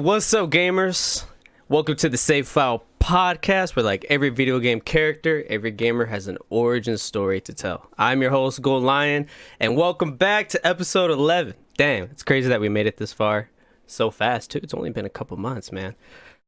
What's up, gamers? Welcome to the Save File podcast, where like every video game character, every gamer has an origin story to tell. I'm your host, Gold Lion, and welcome back to episode 11. Damn, it's crazy that we made it this far so fast, too. It's only been a couple months, man.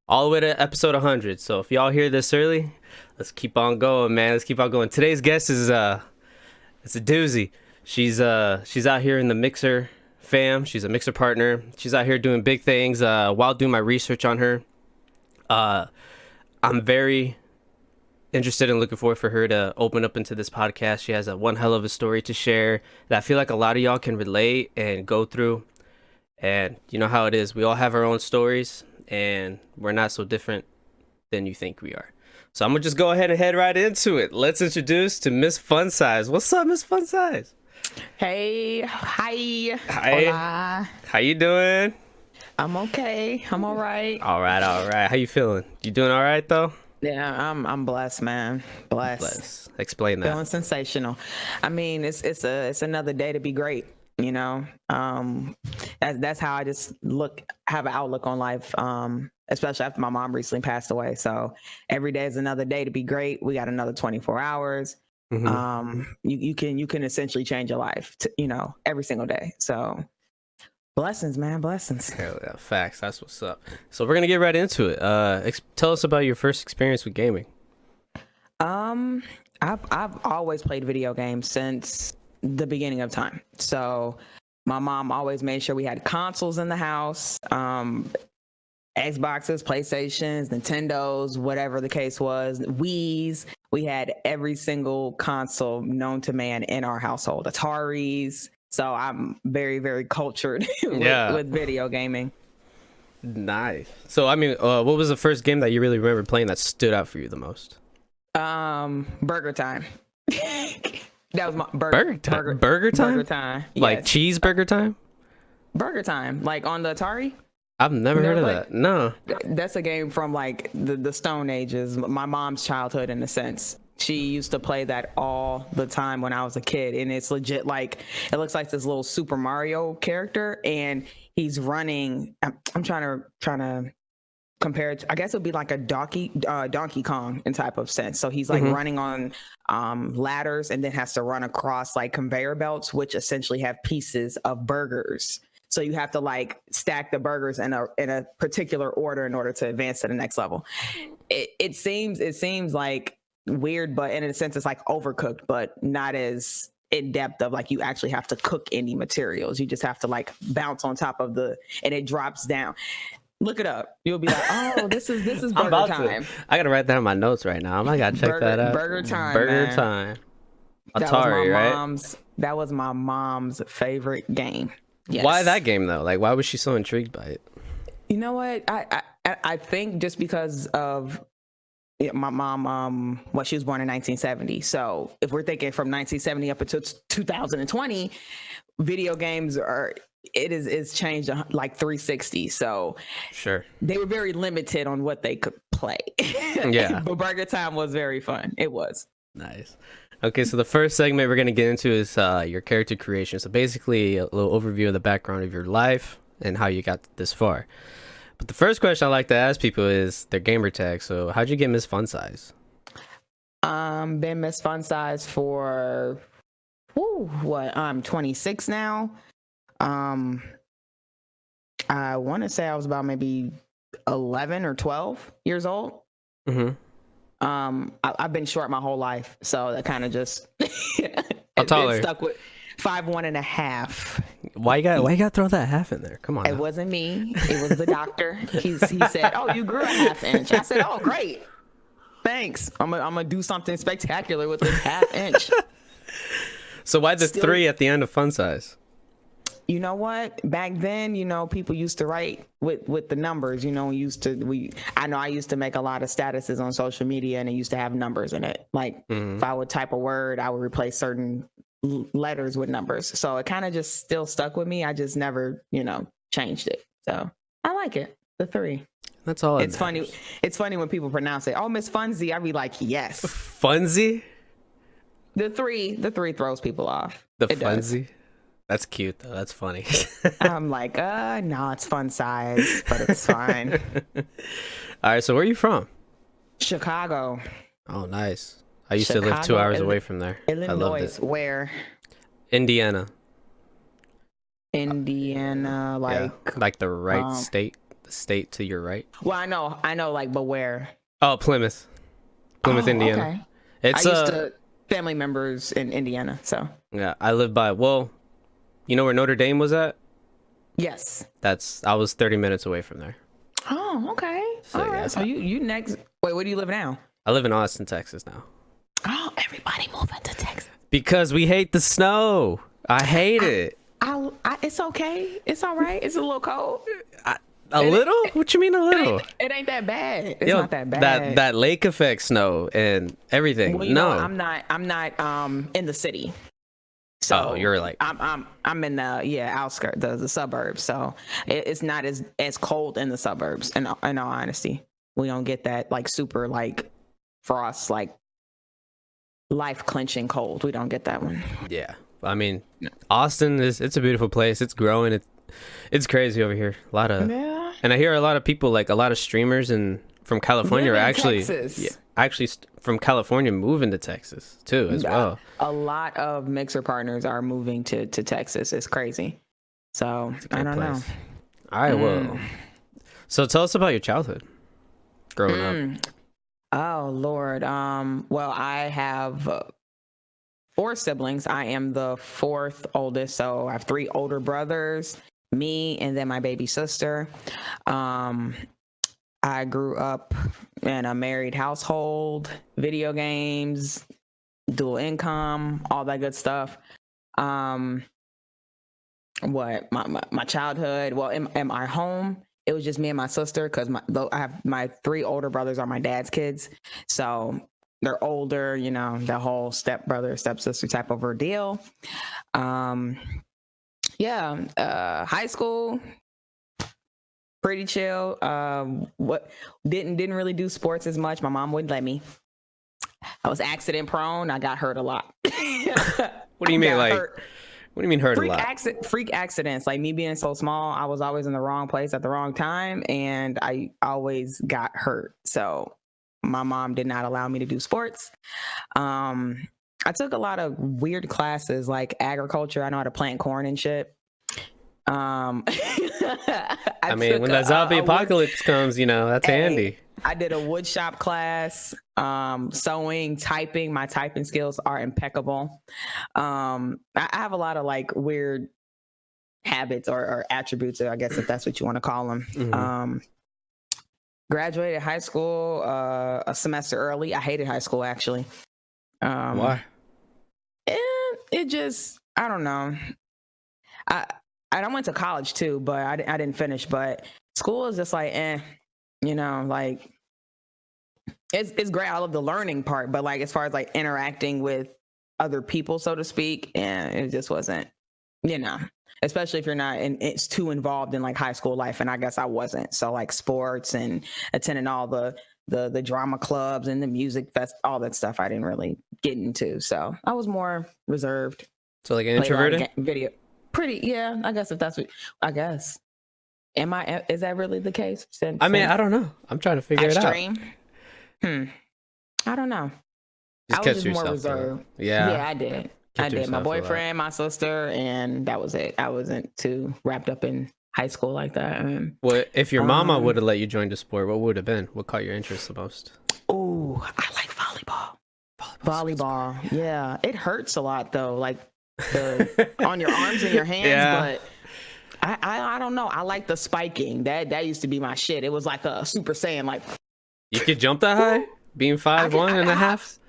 All the way to episode 100. So if y'all hear this early, let's keep on going, man. Let's keep on going. Today's guest is it's a doozy. She's out here in the Mixer fam. She's a Mixer partner. She's out here doing big things. While doing my research on her, I'm very interested and looking forward for her to open up into this podcast. She has one hell of a story to share that I feel like a lot of y'all can relate and go through. And you know how it is. We all have our own stories, and we're not so different than you think we are. So I'm gonna just go ahead and head right into it. Let's introduce to Ms Funsiz. What's up, Ms Funsiz? Hey, hi. Hola. How you doing? I'm okay. I'm all right. All right. How you feeling? You doing all right though? Yeah, I'm blessed, man. Blessed. Explain that. Feeling sensational. I mean, it's another day to be great. You know, that's how I just have an outlook on life. Especially after my mom recently passed away. So every day is another day to be great. We got another 24 hours. Mm-hmm. You can essentially change your life, every single day. So blessings, man, blessings. Hell yeah, facts. That's what's up. So we're gonna get right into it. Tell us about your first experience with gaming. I've always played video games since the beginning of time. So my mom always made sure we had consoles in the house. Xboxes, PlayStations, Nintendos, whatever the case was, Wii's. We had every single console known to man in our household. Ataris. So I'm very, very cultured with video gaming. Nice. So, I mean, what was the first game that you really remember playing that stood out for you the most? Burger Time. That was my Burger Time. Burger Time? Yes. Like cheeseburger time? Burger Time. Like on the Atari? I've never heard of that. No. That's a game from like the Stone Ages, my mom's childhood in a sense. She used to play that all the time when I was a kid, and it's legit like it looks like this little Super Mario character, and he's running. I'm trying to compare it. I guess it would be like a Donkey Kong in type of sense. So he's like running on ladders, and then has to run across like conveyor belts, which essentially have pieces of burgers. So you have to like stack the burgers in a particular order in order to advance to the next level. It seems like weird, but in a sense it's like overcooked, but not as in depth of like you actually have to cook any materials. You just have to like bounce on top of and it drops down. Look it up. You'll be like, oh, this is Burger Time. I gotta write that in my notes right now. I gotta check that out. Burger Time. Burger Time. Atari, right? That was my mom's favorite game. Yes. Why that game though? Like, why was she so intrigued by it? You know what? I think just because of my mom. She was born in 1970. So if we're thinking from 1970 up until 2020, video games is changed like 360. So sure, they were very limited on what they could play. Yeah, but Burger Time was very fun. It was nice. Okay, so the first segment we're going to get into is your character creation. So basically a little overview of the background of your life and how you got this far. But the first question I like to ask people is their gamer tag. So how'd you get Ms Funsiz? Been Ms Funsiz for, I'm 26 now. I want to say I was about maybe 11 or 12 years old. Mm-hmm. I've been short my whole life, so that kind of just How tall are you? Stuck with 5'1.5". Why you gotta throw that half in there? Come on. It wasn't me. It was the doctor. He said, "Oh, you grew a ½ inch." I said, "Oh, great, thanks. I'm gonna do something spectacular with this ½ inch." So why the 3 at the end of Funsiz? You know what? Back then, people used to write with the numbers. I know I used to make a lot of statuses on social media, and it used to have numbers in it. Like if I would type a word, I would replace certain letters with numbers. So it kind of just still stuck with me. I just never, changed it. So I like it. The 3. That's all. It's funny. It's funny when people pronounce it. Oh, Ms Funsiz. I'd be like, yes. Funsiz? The 3 throws people off. The Funsiz? That's cute though. That's funny. I'm like, no, it's fun size, but it's fine. All right, so where are you from? Chicago. Oh, nice. I used to live 2 hours away from there. Illinois. I loved it. Where? Indiana. Indiana, like the right state, the state to your right. Well, I know, like, but where? Oh, Plymouth, Indiana. Okay. It's I used to family members in Indiana, so. Yeah, I live by. Well, you know where Notre Dame was at? Yes. I was 30 minutes away from there. Oh, okay. So, all right. Yeah. So you next. Wait, where do you live now? I live in Austin, Texas now. Oh, everybody moving to Texas. Because we hate the snow. I hate it. It's okay. It's all right. It's a little cold. A little? What you mean a little? It ain't that bad. It's not that bad. That lake effect snow and everything. Well, no, I'm not in the city. So you're like I'm in the outskirts, the suburbs. So it's not as cold in the suburbs. In all honesty, we don't get that like super like frost, like life clenching cold. We don't get that one. Yeah, I mean, Austin it's a beautiful place. It's growing. It's crazy over here. A lot of and I hear a lot of people, like a lot of streamers from California are actually from California moving to Texas too as well. A lot of mixer partners are moving to Texas. It's crazy. So I don't know. All right, well, so tell us about your childhood growing up. Oh Lord. Well, I have 4 siblings. I am the 4th oldest, so I have 3 older brothers, me, and then my baby sister. I grew up in a married household, video games, dual income, all that good stuff. My childhood, well, in my home, it was just me and my sister, because I have my 3 older brothers are my dad's kids, so they're older, you know, the whole stepbrother, stepsister type of ordeal. High school, pretty chill. Didn't really do sports as much. My mom wouldn't let me. I was accident prone. I got hurt a lot. What do you mean, like? What do you mean hurt a lot? Freak accidents. Like me being so small, I was always in the wrong place at the wrong time, and I always got hurt. So my mom did not allow me to do sports. I took a lot of weird classes like agriculture. I know how to plant corn and shit. I mean, when the zombie apocalypse comes, you know, that's handy. I did a wood shop class, sewing, typing. My typing skills are impeccable. I have a lot of like weird habits or attributes, I guess, if that's what you want to call them. Mm-hmm. Graduated high school a semester early. I hated high school, actually. Why? It just, I don't know. I went to college too, but I didn't finish. But school is just like, you know, like it's great. I love the learning part, but like as far as like interacting with other people, so to speak, and it just wasn't, you know, especially if you're not it's too involved in like high school life, and I guess I wasn't. So like sports and attending all the drama clubs and the music fest, all that stuff, I didn't really get into. So I was more reserved. So like an introverted? Video. Pretty, yeah. I guess if that's what, I guess. Is that really the case? I mean, I don't know. I'm trying to figure it out. I don't know. Just I was just more reserved. Yeah, I did. I did. My boyfriend, my sister, and that was it. I wasn't too wrapped up in high school like that. Well, if your mama would have let you join the sport, what would have been? What caught your interest the most? Oh, I like volleyball. Volleyball. Yeah. It hurts a lot though. Like on your arms and your hands, but I don't know. I like the spiking. That used to be my shit. It was like a Super Saiyan. Like you could jump that high, being 5'1.5".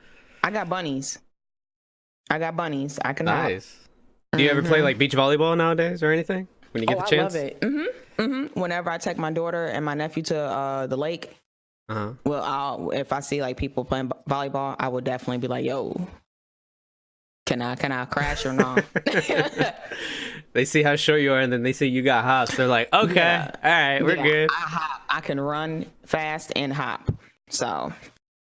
I got bunnies. I can. Nice. Do you ever play like beach volleyball nowadays or anything when you get the chance? I love it. Whenever I take my daughter and my nephew to the lake, well, if I see like people playing volleyball, I would definitely be like, "Yo, can I crash or not?" They see how short you are, and then they see you got hops. They're like, "Okay, all right, we're good." I can run fast and hop. So,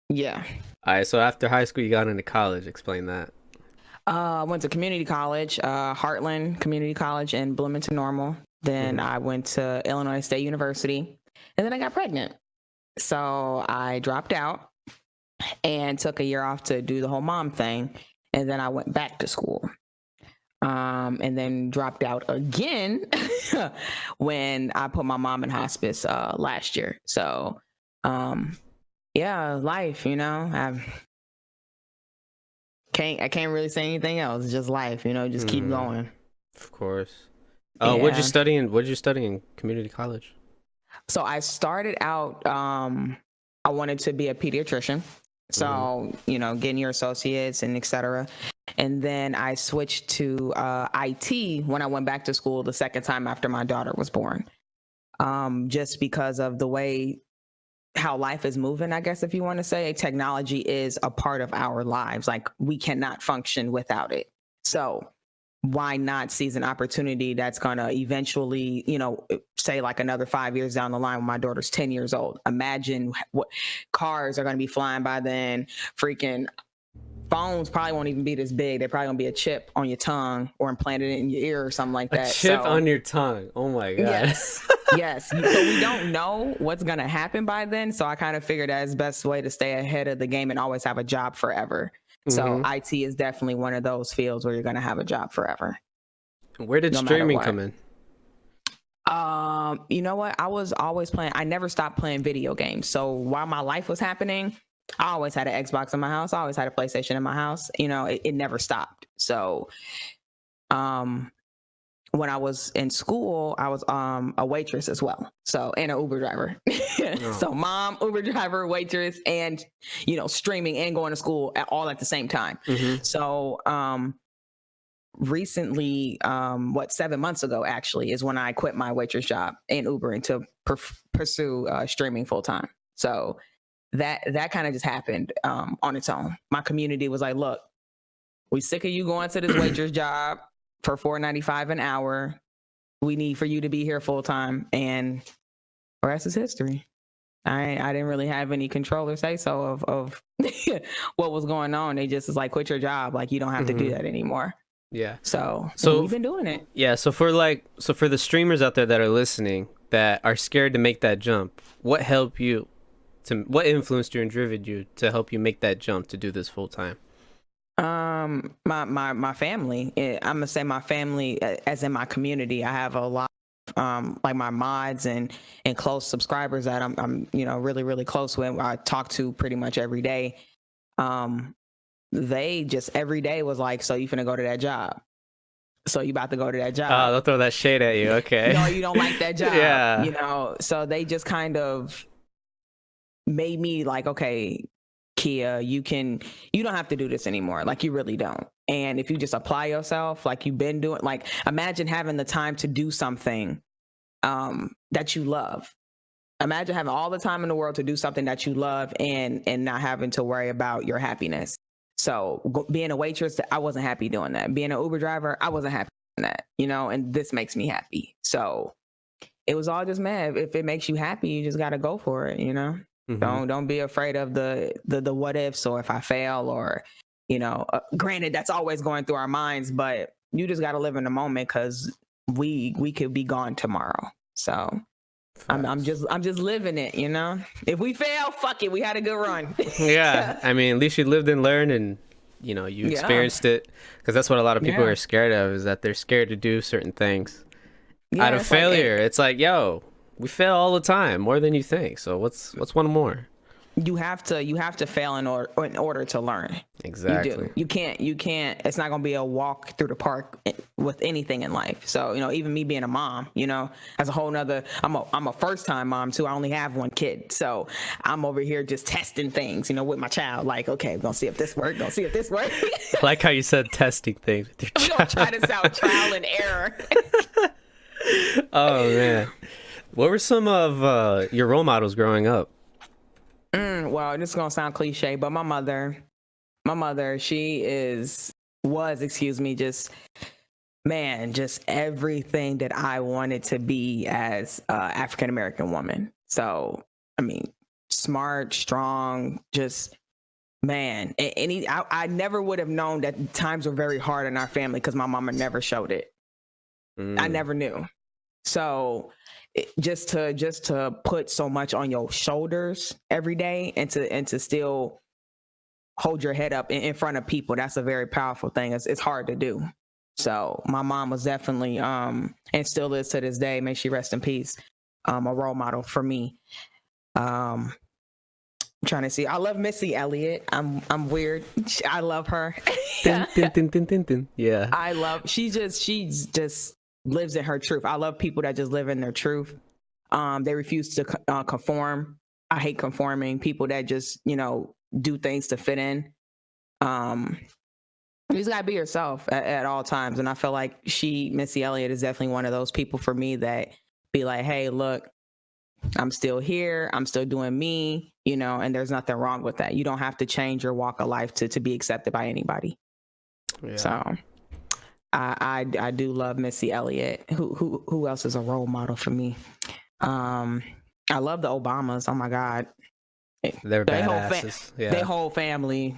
yeah. All right. So after high school, you got into college. Explain that. I went to community college, Heartland Community College in Bloomington Normal. Then I went to Illinois State University, and then I got pregnant. So I dropped out and took a year off to do the whole mom thing. And then I went back to school. And then dropped out again when I put my mom in hospice last year. So, yeah, life, I can't really say anything else. It's just life, just keep going. Of course. Oh, yeah. What'd you study in community college? So I started out, I wanted to be a pediatrician. So, getting your associates and et cetera. And then I switched to IT when I went back to school the second time after my daughter was born. Just because of the way how life is moving, I guess, if you want to say, technology is a part of our lives. Like, we cannot function without it. So why not seize an opportunity that's going to eventually, say like another 5 years down the line when my daughter's 10 years old. Imagine what cars are going to be flying by then. Freaking phones probably won't even be this big. They're probably going to be a chip on your tongue or implanted in your ear or something like that. A chip on your tongue. Oh my God. Yes. So we don't know what's going to happen by then. So I kind of figured that's the best way to stay ahead of the game and always have a job forever. So IT is definitely one of those fields where you're going to have a job forever. Where did streaming come in? You know what? I was always playing. I never stopped playing video games. So while my life was happening, I always had an Xbox in my house. I always had a PlayStation in my house. It never stopped. So when I was in school, I was a waitress as well. So, and an Uber driver. So mom, Uber driver, waitress, and, streaming and going to school all at the same time. So recently, 7 months ago, actually, is when I quit my waitress job and Ubering to pursue streaming full time. So that kind of just happened on its own. My community was like, look, we sick of you going to this waitress job for $4.95 an hour. We need for you to be here full time, and the rest is history. I didn't really have any control or say so of what was going on. They just was like, quit your job. Like, you don't have to do that anymore. Yeah. So we've been doing it. Yeah. So for the streamers out there that are listening that are scared to make that jump, what influenced you and driven you to help you make that jump to do this full time? My family. I'm gonna say my family, as in my community. I have a lot of, like my mods and close subscribers that I'm really, really close with. I talk to pretty much every day. They just every day was like, so you finna go to that job. So you about to go to that job. Oh, they'll throw that shade at you. Okay. No, you don't like that job. Yeah. So they just kind of made me like, okay, Kia, you don't have to do this anymore. Like, you really don't. And if you just apply yourself, like you've been doing, like, imagine having the time to do something that you love. Imagine having all the time in the world to do something that you love and not having to worry about your happiness. So being a waitress, I wasn't happy doing that. Being an Uber driver, I wasn't happy doing that, and this makes me happy. So it was all just, man, if it makes you happy, you just got to go for it, Don't be afraid of the what ifs, or if I fail, or, granted, that's always going through our minds, but you just got to live in the moment, because we could be gone tomorrow. So I'm just living it, If we fail, fuck it, we had a good run. Yeah, I mean, at least you lived and learned, and you experienced it, because that's what a lot of people are scared of, is that they're scared to do certain things out of failure. It's like, yo, we fail all the time, more than you think. So what's one more? You have to fail in order to learn. Exactly. You do. You can't. It's not gonna be a walk through the park with anything in life. So even me being a mom, as a whole nother. I'm a first time mom too. I only have one kid, so I'm over here just testing things, with my child. Like, okay, we're gonna see if this works. Gonna see if this works. I like how you said testing things with your child. We're gonna try this out, trial and error. Oh man. What were some of your role models growing up? Well, this is gonna sound cliche, but my mother, she was, just everything that I wanted to be as African American woman. So, I mean, smart, strong, just Man, I never would have known that times were very hard in our family because my mama never showed it. I never knew. So just to put so much on your shoulders every day and to still hold your head up in front of people, that's a very powerful thing. It's hard to do. So my mom was definitely and still is to this day, may she rest in peace, a role model for me. I'm trying to see. I love Missy Elliott. I'm weird. I love her. Yeah. I love. She just lives in her truth. I love people that just live in their truth. They refuse to conform. I hate conforming. People that just do things to fit in. You just gotta be yourself at all times. And I feel like Missy Elliott is definitely one of those people for me that be like, hey, look, I'm still here. I'm still doing me, and there's nothing wrong with that. You don't have to change your walk of life to be accepted by anybody. Yeah. So I do love Missy Elliott. Who else is a role model for me? I love the Obamas. Oh my God. They're badasses. The whole family.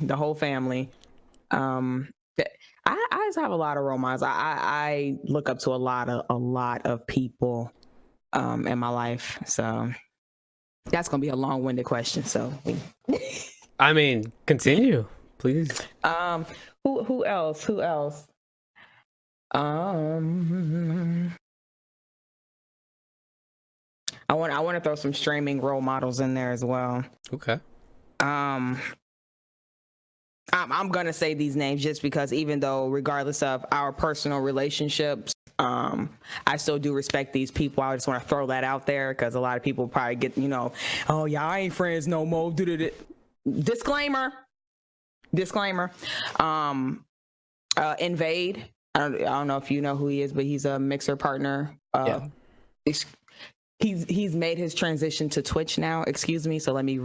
I just have a lot of role models. I look up to a lot of people in my life. So that's gonna be a long-winded question. So I mean, continue, please. Who else? I want to throw some streaming role models in there as well. Okay. I'm gonna say these names just because even though regardless of our personal relationships, I still do respect these people. I just want to throw that out there because a lot of people probably get, oh yeah, I ain't friends no more. Disclaimer. Invade. I don't know if you know who he is, but he's a mixer partner. He's made his transition to Twitch now. Excuse me. So let me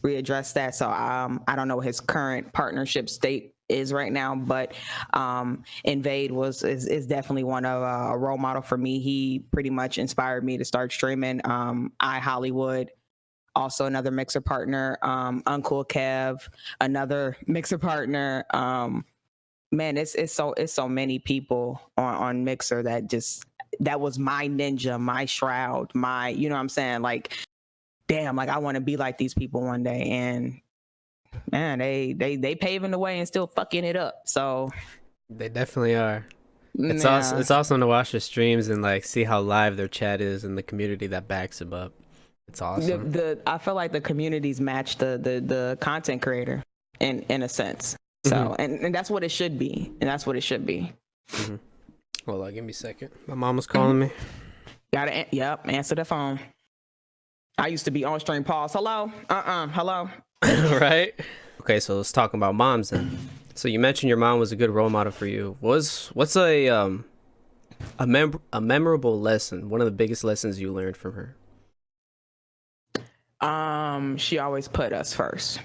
readdress that. So I don't know what his current partnership state is right now, but Invade is definitely one of a role model for me. He pretty much inspired me to start streaming. iHollywood, also another mixer partner. Uncle Kev, another mixer partner. Man, it's so many people on Mixer that was my ninja, my shroud, my, you know what I'm saying? Like, damn, like I want to be like these people one day. And man, they paving the way and still fucking it up. So they definitely are. It's awesome to watch the streams and like see how live their chat is and the community that backs them up. It's awesome. I feel like the communities match the content creator in a sense. So and that's what it should be. Mm-hmm. Well, give me a second. My mom was calling me. Answer the phone. I used to be on stream. Pause. Hello. Hello. Right. Okay, so let's talk about moms then. So you mentioned your mom was a good role model for you. What's a memorable lesson? One of the biggest lessons you learned from her? She always put us first.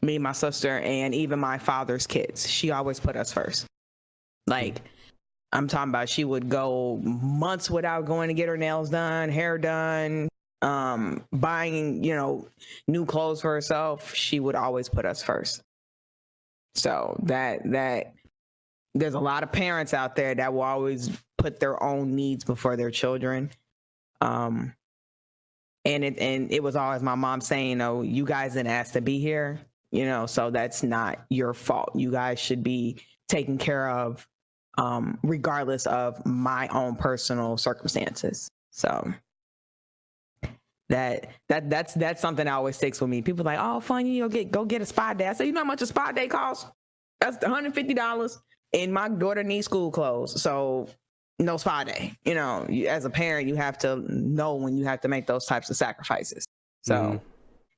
Me, my sister, and even my father's kids. She always put us first. Like, I'm talking about she would go months without going to get her nails done, hair done, buying, new clothes for herself. She would always put us first. So that there's a lot of parents out there that will always put their own needs before their children. And it was always my mom saying, "Oh, you guys didn't ask to be here, so that's not your fault. You guys should be taken care of, regardless of my own personal circumstances." So that's something that always sticks with me. People are like, "Oh, fun, go get a spa day." I say, "You know how much a spa day costs? That's $150, and my daughter needs school clothes, so no spa day." As a parent, you have to know when you have to make those types of sacrifices. So,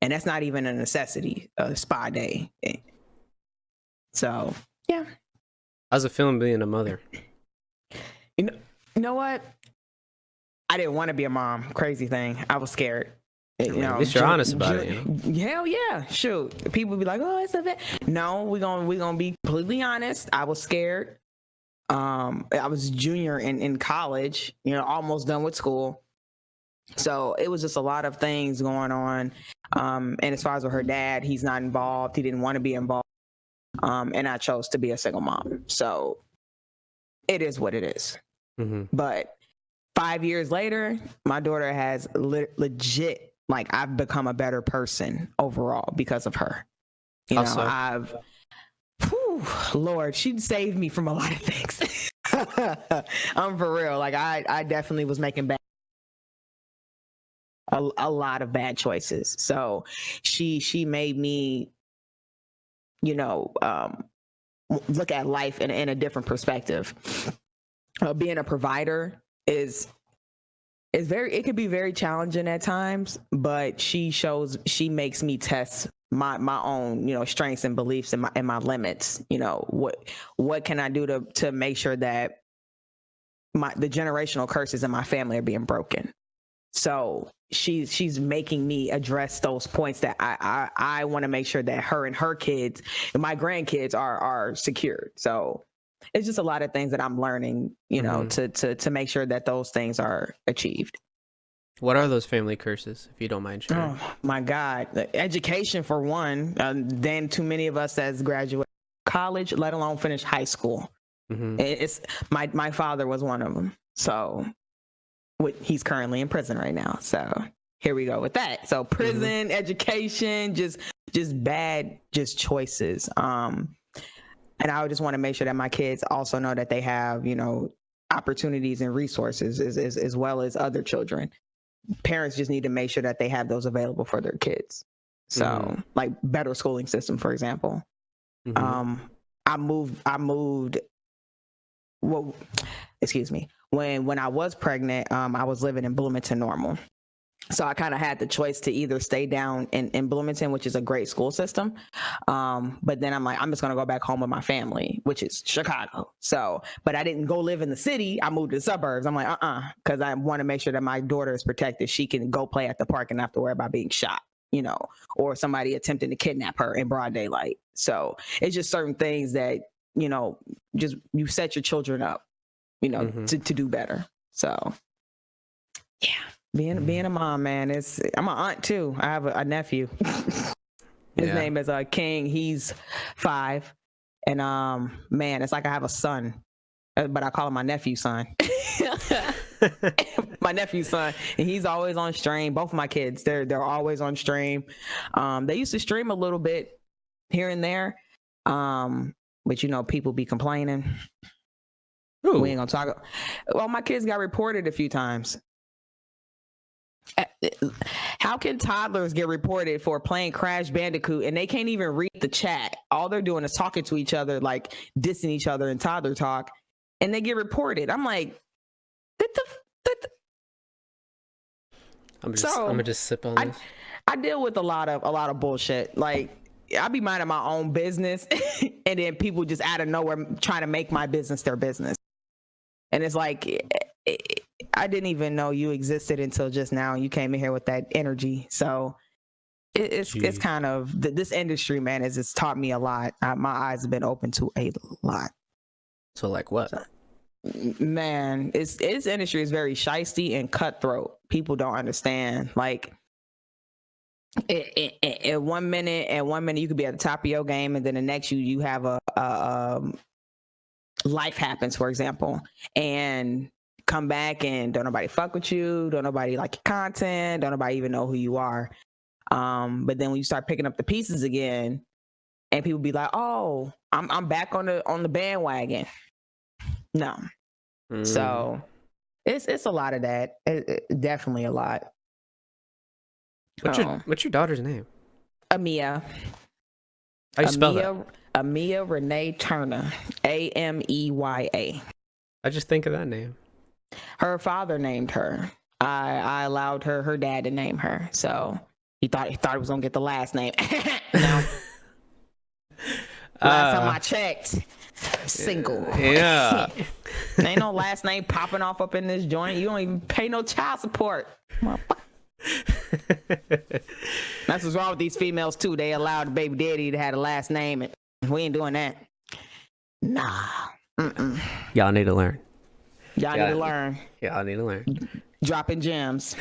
and that's not even a necessity, a spa day. So, yeah. How's it feeling being a mother? You know what? I didn't want to be a mom. Crazy thing. I was scared. At least you're honest about it. Hell yeah. Shoot. People be like, "Oh, it's a bit." No, we're gonna be completely honest. I was scared. I was junior in college, almost done with school. So it was just a lot of things going on. And as far as with her dad, he's not involved. He didn't want to be involved. And I chose to be a single mom. So it is what it is. But 5 years later, my daughter has legit, like, I've become a better person overall because of her. You know, Lord, she saved me from a lot of things. I'm for real. Like, I definitely was making a lot of bad choices. So she made me, you know, look at life in a different perspective. Being a provider is very, it could be very challenging at times, but she makes me test my own, you know, strengths and beliefs and my limits. You know, what can I do to make sure that the generational curses in my family are being broken. So she's making me address those points that I want to make sure that her and her kids and my grandkids are secured. So it's just a lot of things that I'm learning, you know, to make sure that those things are achieved. What are those family curses, if you don't mind sharing? Oh my God, education for one. Then too many of us as graduate college, let alone finish high school. It's my father was one of them. So he's currently in prison right now. So here we go with that. So prison, education, just bad, choices. And I would just want to make sure that my kids also know that they have, you know, opportunities and resources as well as other children. Parents just need to make sure that they have those available for their kids. So like better schooling system, for example. I moved. Well, excuse me. When I was pregnant, I was living in Bloomington Normal. So I kind of had the choice to either stay down in Bloomington, which is a great school system. But then I'm like, I'm just going to go back home with my family, which is Chicago. So, but I didn't go live in the city. I moved to the suburbs. I'm like, because I want to make sure that my daughter is protected. She can go play at the park and not have to worry about being shot, you know, or somebody attempting to kidnap her in broad daylight. So it's just certain things that, you know, just you set your children up, you know, to do better. So, yeah. Being a mom, man, I'm an aunt too. I have a nephew. His name is King. He's 5, and man, it's like I have a son, but I call him my nephew son. My nephew's son, and he's always on stream. Both of my kids, they're always on stream. They used to stream a little bit here and there, but you know, people be complaining. Ooh. We ain't gonna talk. Well, my kids got reported a few times. How can toddlers get reported for playing Crash Bandicoot and they can't even read the chat? All they're doing is talking to each other, like dissing each other in toddler talk, and they get reported. I'm like, I'm gonna just sip on this. I deal with a lot of bullshit. Like, I be minding my own business, and then people just out of nowhere trying to make my business their business, and it's like. I didn't even know you existed until just now. You came in here with that energy. So it's kind of this industry, man, it's taught me a lot. My eyes have been open to a lot. So like what? Man, its industry is very shiesty and cutthroat. People don't understand. Like at one minute you could be at the top of your game, and then the next you have a life happens, for example, and come back and don't nobody fuck with you, don't nobody like your content, don't nobody even know who you are. But then when you start picking up the pieces again, and people be like, "Oh, I'm back on the bandwagon." No, so it's a lot of that. Definitely a lot. What's your daughter's name? Amia. How you spell that? Amia Renee Turner. Ameya. I just think of that name. Her father named her. I allowed her dad to name her. So he thought he was gonna get the last name. No. Last time I checked, single. Yeah. Ain't no last name popping off up in this joint. You don't even pay no child support. That's what's wrong with these females too. They allowed the baby daddy to have a last name, and we ain't doing that. Nah. Y'all need to learn. Y'all need to learn. Y'all need to learn. Dropping gems.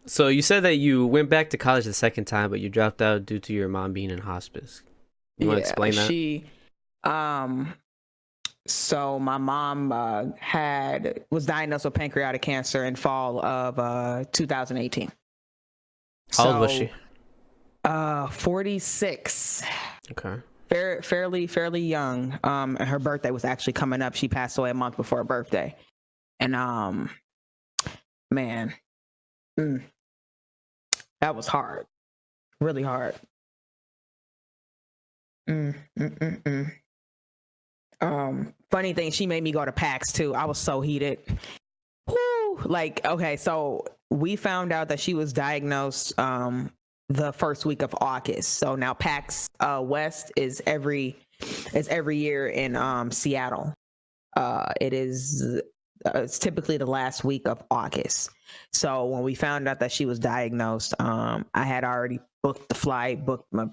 So you said that you went back to college the second time, but you dropped out due to your mom being in hospice. You want to explain that? So my mom was diagnosed with pancreatic cancer in fall of 2018. How old was she? 46. Okay. Fairly young. And her birthday was actually coming up. She passed away a month before her birthday. And man, that was hard. Really hard. Funny thing, she made me go to PAX too. I was so heated. Woo! Like, okay, so we found out that she was diagnosed the first week of August. So now PAX West is every year in Seattle. It's typically the last week of August. So when we found out that she was diagnosed, I had already booked the flight, booked my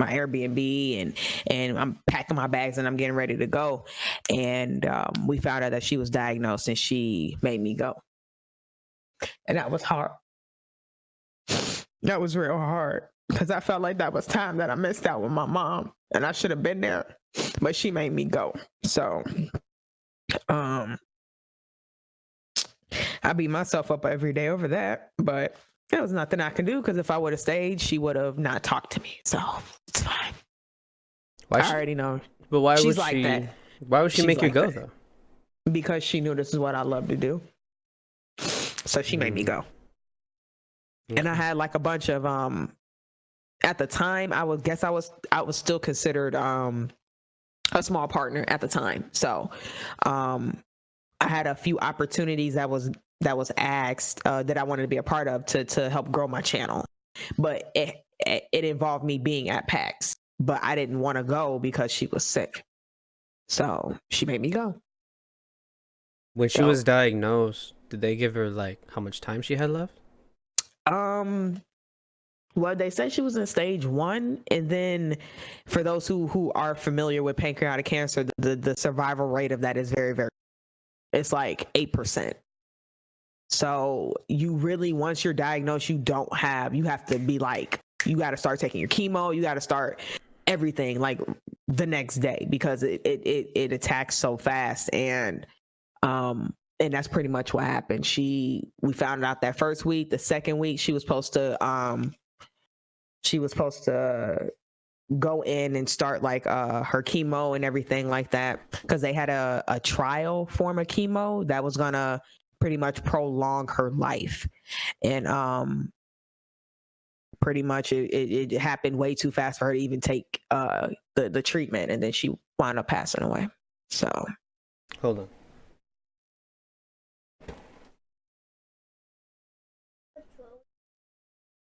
Airbnb, and I'm packing my bags and I'm getting ready to go. And we found out that she was diagnosed, and she made me go. And that was hard. That was real hard, because I felt like that was time that I missed out with my mom, and I should have been there, but she made me go. So I beat myself up every day over that, but there was nothing I could do, because if I would have stayed, she would have not talked to me. So it's fine. I already know. But why She's would like she? that. Why would she She's make you like go that. though? Because she knew this is what I love to do. So she made me go. Okay. And I had like a bunch of at the time I was still considered a small partner at the time. So I had a few opportunities that was asked that I wanted to be a part of to help grow my channel. But it involved me being at PAX, but I didn't want to go because she was sick. So she made me go. When she was diagnosed, did they give her like how much time she had left? Well, they said she was in stage 1, and then for those who are familiar with pancreatic cancer, the survival rate of that is very, very, it's like 8%. So you really, once you're diagnosed, you have to be like, you got to start taking your chemo, you got to start everything like the next day, because it attacks so fast. And that's pretty much what happened. We found out that first week. The second week, she was supposed to go in and start like her chemo and everything like that, because they had a trial form of chemo that was gonna pretty much prolong her life. And pretty much it happened way too fast for her to even take the treatment, and then she wound up passing away. So hold on.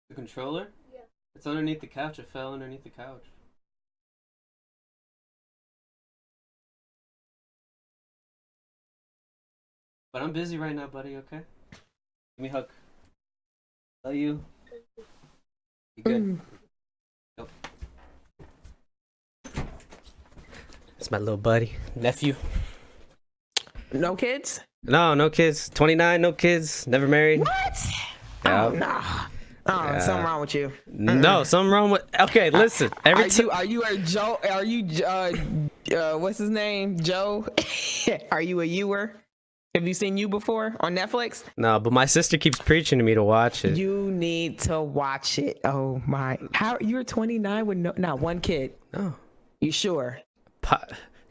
The controller? Yeah. It's underneath the couch. It fell underneath the couch. But I'm busy right now, buddy, okay? Give me a hug. Love you. You good? Go. It's my little buddy. Nephew. no kids? No kids. 29, no kids. Never married. What? Yeah. Oh, no. Oh, something wrong with you. No, something wrong with. Okay, listen. Are you a Joe? Are you what's his name? Joe? Are you a Ewer? Have you seen You before on Netflix? No, but my sister keeps preaching to me to watch it. You need to watch it. Oh my! How you're 29 with not one kid? No. You sure?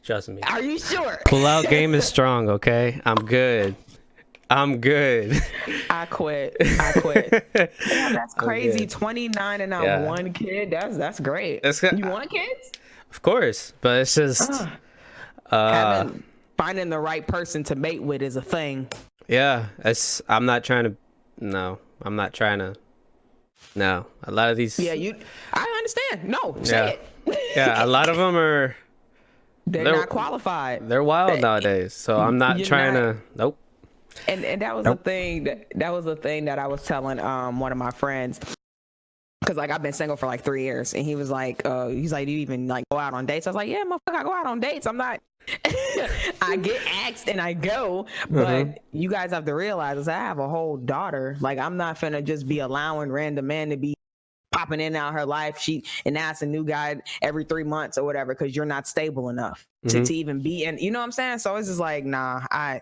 Trust me. Are you sure? Pull-out game is strong. Okay, I'm good. I quit. Yeah, that's crazy. Okay. 29 and not one kid. That's great. You want kids? Of course, but it's just finding the right person to mate with is a thing. Yeah, I'm not trying to. No, No, a lot of these. Yeah, I understand. No, say it. Yeah, a lot of them are. They're not qualified. They're wild nowadays, so I'm not trying to. Nope. And that was the thing that was the thing that I was telling one of my friends. Cause like I've been single for like 3 years, and he was like, do you even like go out on dates? I was like, yeah, motherfucker, I go out on dates. I'm not. I get asked and I go, but you guys have to realize is I have a whole daughter. Like I'm not finna just be allowing random men to be popping in and out her life. And that's a new guy every 3 months or whatever, because you're not stable enough to even be in. You know what I'm saying? So it's just like, I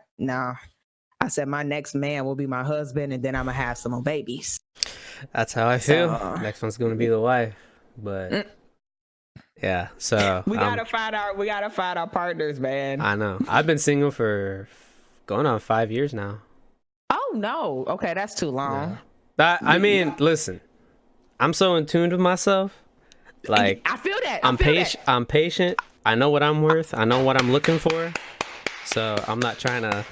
said my next man will be my husband, and then I'm gonna have some more babies. That's how I feel. Next one's gonna be the wife, but yeah. So we gotta find our partners, man. I know. I've been single for going on 5 years now. Oh no. Okay, that's too long. Yeah. I mean, listen. I'm so in tune with myself. Like I feel that. I'm patient. I know what I'm worth. I know what I'm looking for. So I'm not trying to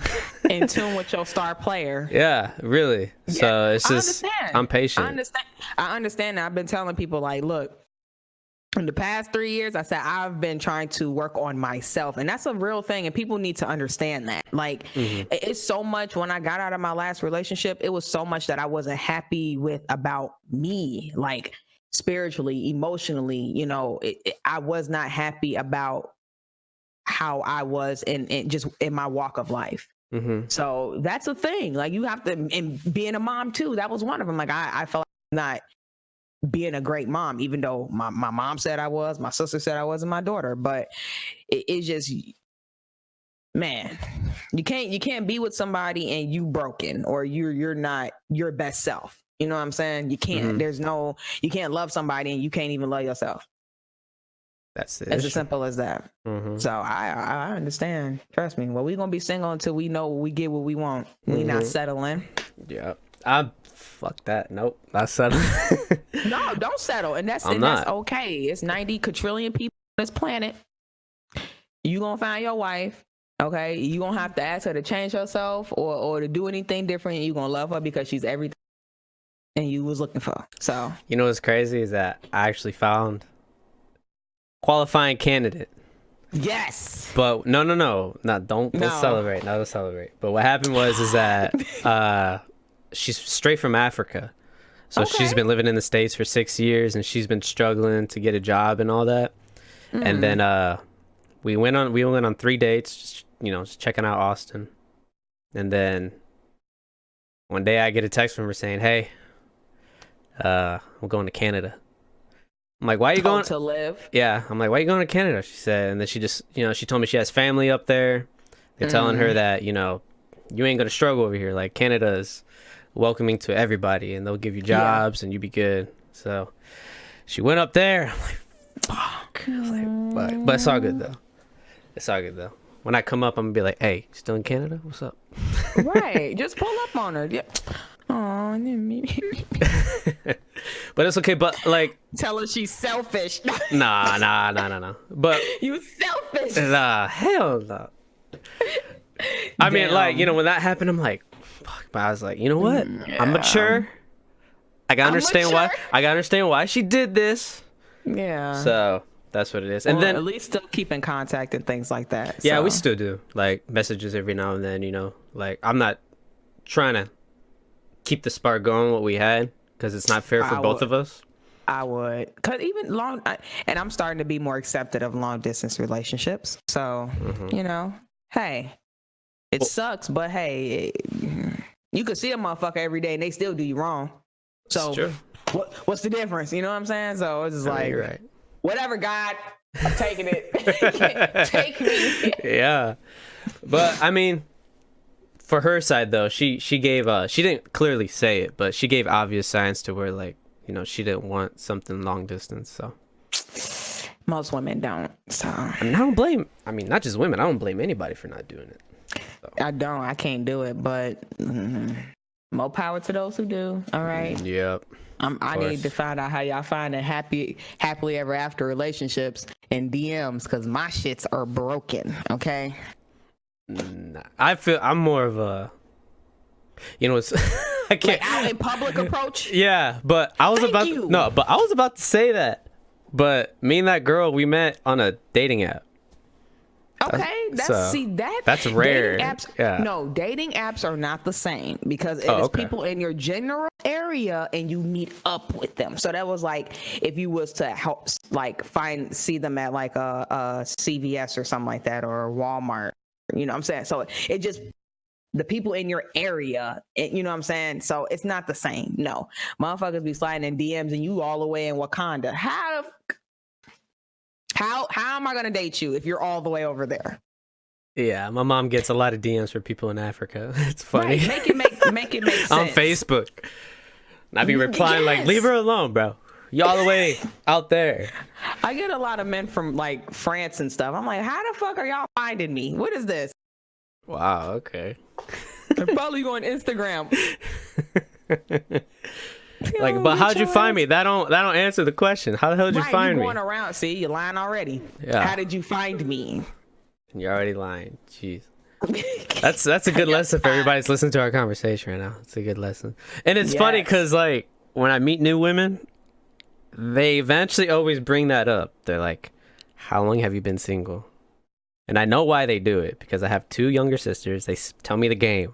in tune with your star player. Yeah, really. Yeah, so it's just I'm patient. I understand that. I've been telling people like, look, in the past 3 years, I said I've been trying to work on myself, and that's a real thing, and people need to understand that. Like, it's so much. When I got out of my last relationship, it was so much that I wasn't happy with about me, like spiritually, emotionally. You know, I was not happy about how I was in just in my walk of life. So that's a thing. Like you have to, and being a mom too, that was one of them. Like I felt like not being a great mom, even though my mom said I was, my sister said I wasn't, my daughter, but it's just, man, you can't be with somebody and you broken, or you're not your best self. You know what I'm saying? You can't, you can't love somebody and you can't even love yourself. That's it. It's as simple as that. So I understand. Trust me. Well, we're gonna be single until we know we get what we want. We not settling. Yeah. Fuck that. Nope. Not settling. No, don't settle. And that's okay. It's 90 quadrillion people on this planet. You gonna find your wife. Okay. You gonna have to ask her to change herself or to do anything different. You gonna love her because she's everything and you was looking for. So you know what's crazy is that I actually found qualifying candidate. Yes. But no. Don't celebrate. Not to celebrate. But what happened is that she's straight from Africa. So she's been living in the States for 6 years, and she's been struggling to get a job and all that. And then we went on 3 dates, just checking out Austin. And then one day I get a text from her saying, "Hey, we're going to Canada." I'm like, "Why are you going to live?" Yeah. I'm like, "Why are you going to Canada?" She said, and then she just, she told me she has family up there. They're telling her that, you ain't going to struggle over here. Like, Canada is welcoming to everybody, and they'll give you jobs and you be good. So she went up there. I'm like, fuck. I was like, but it's all good though. When I come up, I'm gonna be like, "Hey, still in Canada? What's up?" Right. Just pull up on her. Yeah. Oh, but it's okay. But like, tell her she's selfish. Nah. But you selfish. Nah, hell no. I mean, like, when that happened, I'm like, fuck. But I was like, you know what? Yeah. I'm mature. I gotta understand why she did this. Yeah. So that's what it is. Well, and then at least still keep in contact and things like that. Yeah, we still do like messages every now and then. Like I'm not trying to keep the spark going what we had, because it's not fair for both of us. I would, because even and I'm starting to be more accepted of long distance relationships. So hey, it sucks, but hey, you could see a motherfucker every day and they still do you wrong. So what's the difference? You know what I'm saying? So it's just like, right. Whatever, God, I'm taking it. Take me. Yeah, but I mean, for her side though, she gave she didn't clearly say it, but she gave obvious signs to where, like, she didn't want something long distance. So most women don't. So I don't blame. I mean, not just women. I don't blame anybody for not doing it. So. I can't do it, but more power to those who do. All right. Yep. I need to find out how y'all find a happily ever after relationships in DMs, because my shits are broken. Okay. Nah, I'm more of a, it's I can't, like out in public approach. Yeah, but I was about to say that, but me and that girl, we met on a dating app. Okay, that's rare. Dating apps are not the same because it is people in your general area and you meet up with them. So that was like if you was to help like see them at like a CVS or something like that or Walmart. You know what I'm saying? So it just the people in your area, you know what I'm saying? So it's not the same. No, motherfuckers be sliding in DMs and you all the way in Wakanda. How am I gonna date you if you're all the way over there? Yeah, my mom gets a lot of DMs for people in Africa. It's funny. Right. Make it make sense on Facebook. And I be replying like, leave her alone, bro. You all the way out there. I get a lot of men from like France and stuff. I'm like, how the fuck are y'all finding me? What is this? Wow. Okay. They're probably going Instagram. Like, but how'd you find me? That don't answer the question. How the hell did you find me? Going around. See, you're lying already. Yeah. How did you find me? You're already lying. Jeez. That's a good lesson for everybody's listening to our conversation right now. It's a good lesson. And it's funny because like when I meet new women, they eventually always bring that up. They're like, how long have you been single? And I know why they do it because I have 2 younger sisters. They tell me the game,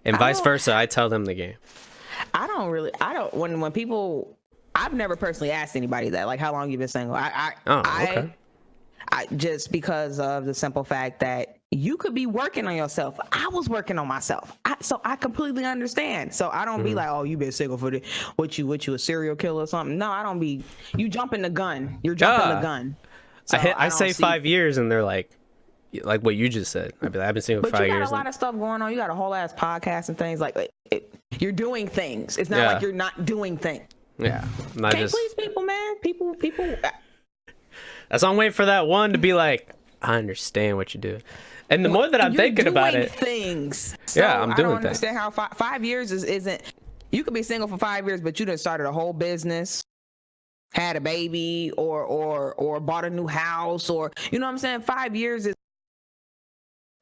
and vice versa. I tell them the game. When people, I've never personally asked anybody that, like, how long you been single. I just because of the simple fact that you could be working on yourself. I was working on myself, so I completely understand. So I don't be like, oh, you been single for what you a serial killer or something. No, I don't be. You jumping the gun. You're jumping the gun. So I say 5 years, and they're like what you just said. I'd be like, I've been single for 5 years. But you got a lot of stuff going on. You got a whole ass podcast and things like you're doing things. It's not like you're not doing things. Yeah. Can't please people, man. People. That's why I'm waiting for that one to be like, I understand what you do. And the more that I'm thinking about it, things. So yeah, I'm doing I don't understand how 5 years isn't. You could be single for 5 years, but you done started a whole business, had a baby, or bought a new house, or you know what I'm saying. 5 years is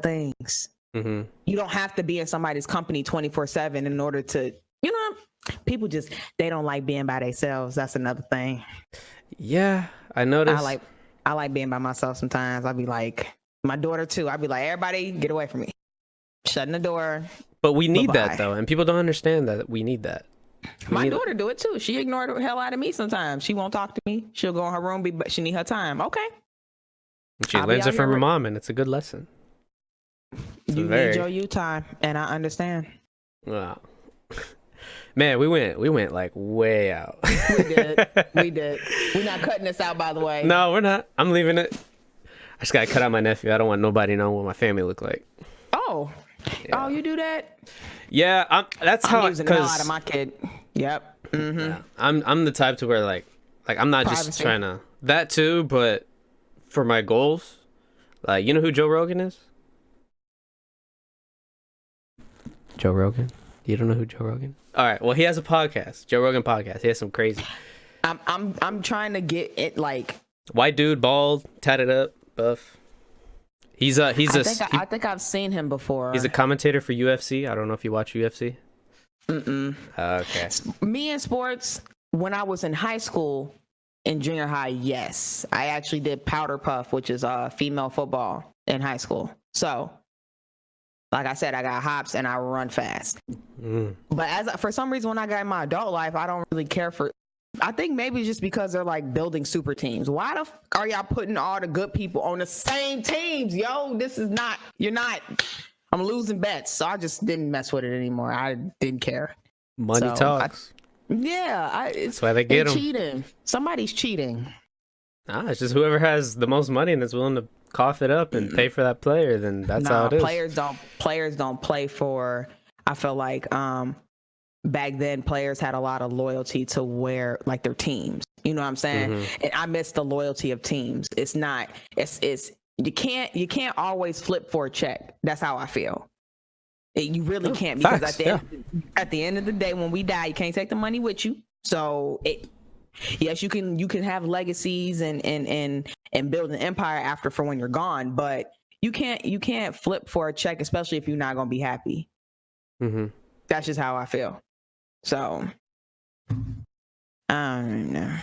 things. Mm-hmm. You don't have to be in somebody's company 24/7 in order to, you know. People they don't like being by themselves. That's another thing. Yeah, I noticed. I like being by myself sometimes. I'll be like, my daughter too. I'll be like, everybody get away from me. Shutting the door. But we need that though. And people don't understand that we need that. My daughter do it too. She ignored the hell out of me sometimes. She won't talk to me. She'll go in her room, but she need her time. Okay. She learns it from her mom, and it's a good lesson. You need your you time, and I understand. Wow. Man, we went like way out. We did. We're not cutting this out, by the way. No, we're not. I'm leaving it. I just gotta cut out my nephew. I don't want nobody knowing what my family look like. Oh, yeah. Oh, you do that? Yeah, I'm using the hell out of my kid. Yep. Mm-hmm. Yeah, I'm the type to where like I'm not Privacy. just trying to that too, but for my goals, like you know who Joe Rogan is? Joe Rogan. You don't know who Joe Rogan? All right. Well, he has a podcast, Joe Rogan podcast. He has some crazy. I'm trying to get it like white dude, bald, tatted up, buff. I think I've seen him before. He's a commentator for UFC. I don't know if you watch UFC. Okay. Me in sports, when I was in high school, in junior high, yes, I actually did powder puff, which is female football in high school. So. Like I said, I got hops and I run fast. But for some reason, when I got in my adult life, I don't really care for. I think maybe just because they're like building super teams. Why the f are y'all putting all the good people on the same teams? Yo, this is not. You're not. I'm losing bets, so I just didn't mess with it anymore. I didn't care. Money talks. That's why they get them. Cheating. Somebody's cheating. It's just whoever has the most money and is willing to cough it up and pay for that player, then that's how it is. Players don't play for. I feel like back then players had a lot of loyalty to like their teams. You know what I'm saying? Mm-hmm. And I miss the loyalty of teams. It's not. It's you can't always flip for a check. That's how I feel. You really can't because at the end of the day, when we die, you can't take the money with you. So yes, you can have legacies and build an empire after for when you're gone, but you can't flip for a check, especially if you're not gonna be happy. Mm-hmm. That's just how I feel. So I don't know.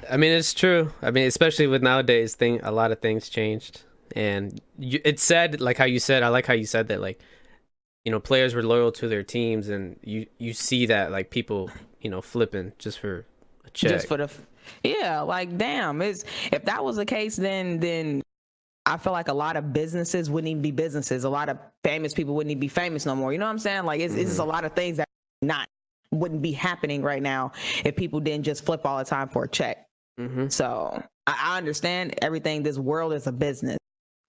I mean, it's true. I mean, especially with nowadays, a lot of things changed, and it's sad, like how you said. I like how you said that, like, players were loyal to their teams, and you see that, like, people, flipping just for a check. Just for yeah, like, damn, if that was the case, then I feel like a lot of businesses wouldn't even be businesses. A lot of famous people wouldn't even be famous no more. You know what I'm saying? Like, it's just a lot of things that wouldn't be happening right now if people didn't just flip all the time for a check. So I understand everything. This world is a business.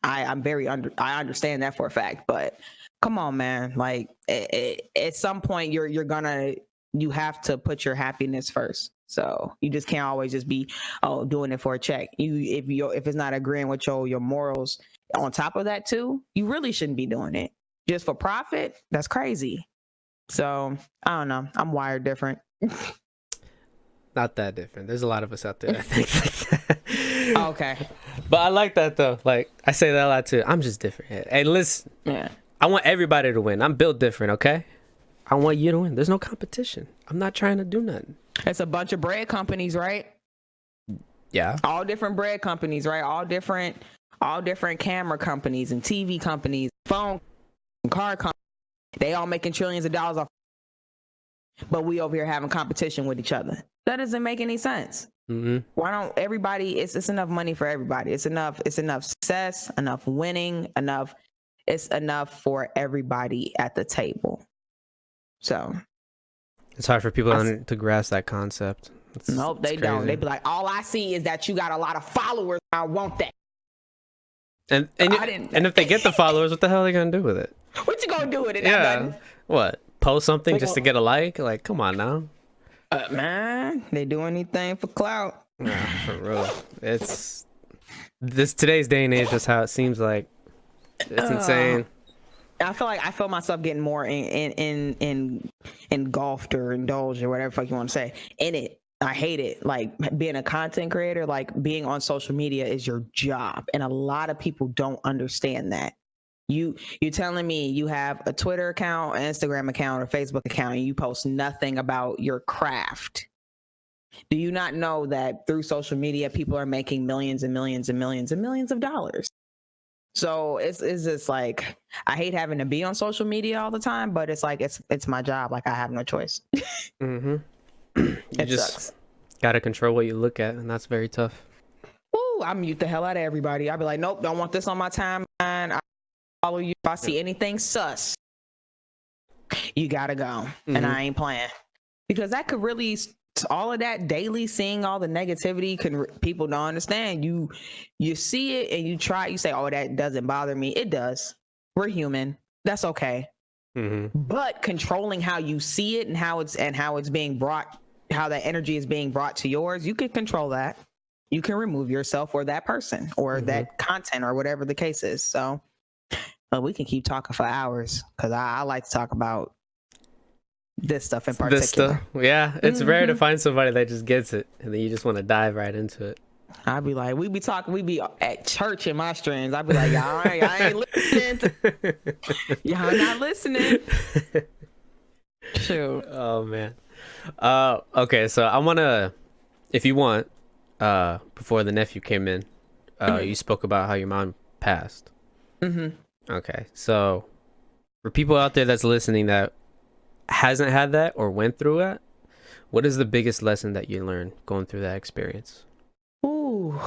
I understand that for a fact, but come on, man. Like, at some point you have to put your happiness first. So you just can't always just be doing it for a check. If it's not agreeing with your morals, on top of that too, you really shouldn't be doing it just for profit. That's crazy. So I don't know. I'm wired different. Not that different. There's a lot of us out there that think like that. Okay. But I like that though. Like, I say that a lot too. I'm just different. Hey, listen. Yeah. I want everybody to win. I'm built different, okay? I want you to win. There's no competition. I'm not trying to do nothing. It's a bunch of bread companies, right? Yeah. All different bread companies, right? All different camera companies and TV companies, phone and car companies. They all making trillions of dollars off, but we over here having competition with each other. That doesn't make any sense. Why don't everybody? It's enough money for everybody. It's enough success, enough winning, it's enough for everybody at the table. So it's hard for people to grasp that concept. Nope, they don't. They be like, all I see is that you got a lot of followers. I want that. And if they get the followers, what the hell are they gonna do with it? What you gonna do with it? Yeah. What? Post something just to get a like? Like, come on now. Man, they do anything for clout. Nah, for real. It's today's day and age. Just how it seems like. It's insane. I feel myself getting more engulfed or indulged or whatever the fuck you want to say in it. I hate it. Like, being a content creator, like, being on social media is your job, and a lot of people don't understand that. You're telling me you have a Twitter account, an Instagram account, or Facebook account, and you post nothing about your craft. Do you not know that through social media, people are making millions and millions and millions and millions of dollars? So it's just like, I hate having to be on social media all the time, but it's like, it's my job. Like, I have no choice. You just sucks. Gotta control what you look at, and that's very tough. Ooh, I mute the hell out of everybody. I'll be like, nope, don't want this on my timeline. I follow you. If I see anything sus, you gotta go. And I ain't playing, because that could really, all of that daily seeing all the negativity, people don't understand. You see it and you say, oh, that doesn't bother me. It does. We're human. That's okay. But controlling how you see it and how it's being brought, how that energy is being brought to yours, you can control that. You can remove yourself or that person or that content or whatever the case is. So we can keep talking for hours, because I like to talk about this stuff in particular. This stuff, yeah. It's rare to find somebody that just gets it, and then you just want to dive right into it. I'd be like, we be at church in my streams. I'd be like, y'all ain't listening. Y'all not listening. Shoot. Oh man. Okay, so I wanna, if you want, before the nephew came in, you spoke about how your mom passed. Okay, so for people out there that's listening that hasn't had that or went through it, what is the biggest lesson that you learned going through that experience? Ooh,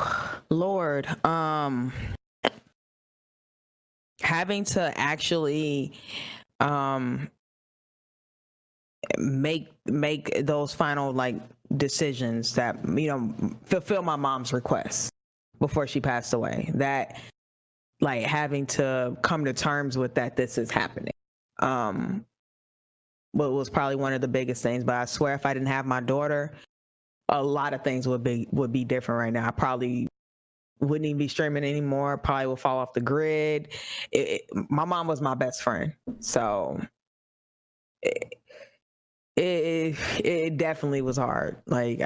Lord. Having to actually make those final, like, decisions that, fulfill my mom's requests before she passed away. That, like, having to come to terms with that this is happening. But was probably one of the biggest things. But I swear, if I didn't have my daughter, a lot of things would be different right now. I probably wouldn't even be streaming anymore. Probably would fall off the grid. My mom was my best friend, so it definitely was hard. Like,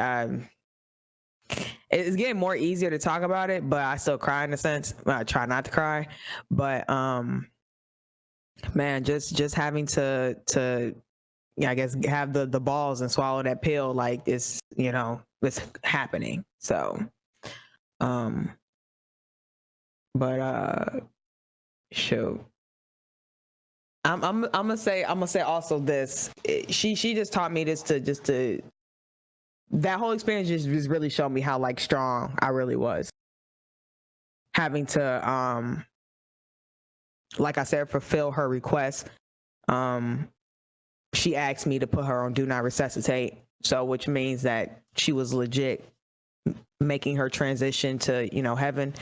it's getting more easier to talk about it, but I still cry in a sense. I try not to cry, but man, just having to I guess have the balls and swallow that pill. Like it's, it's happening. So, but shoot. I'm gonna say also this. She just taught me this to that whole experience just really showed me how like strong I really was. Having to like I said, fulfill her request. She asked me to put her on do not resuscitate. So which means that she was legit making her transition to, heaven.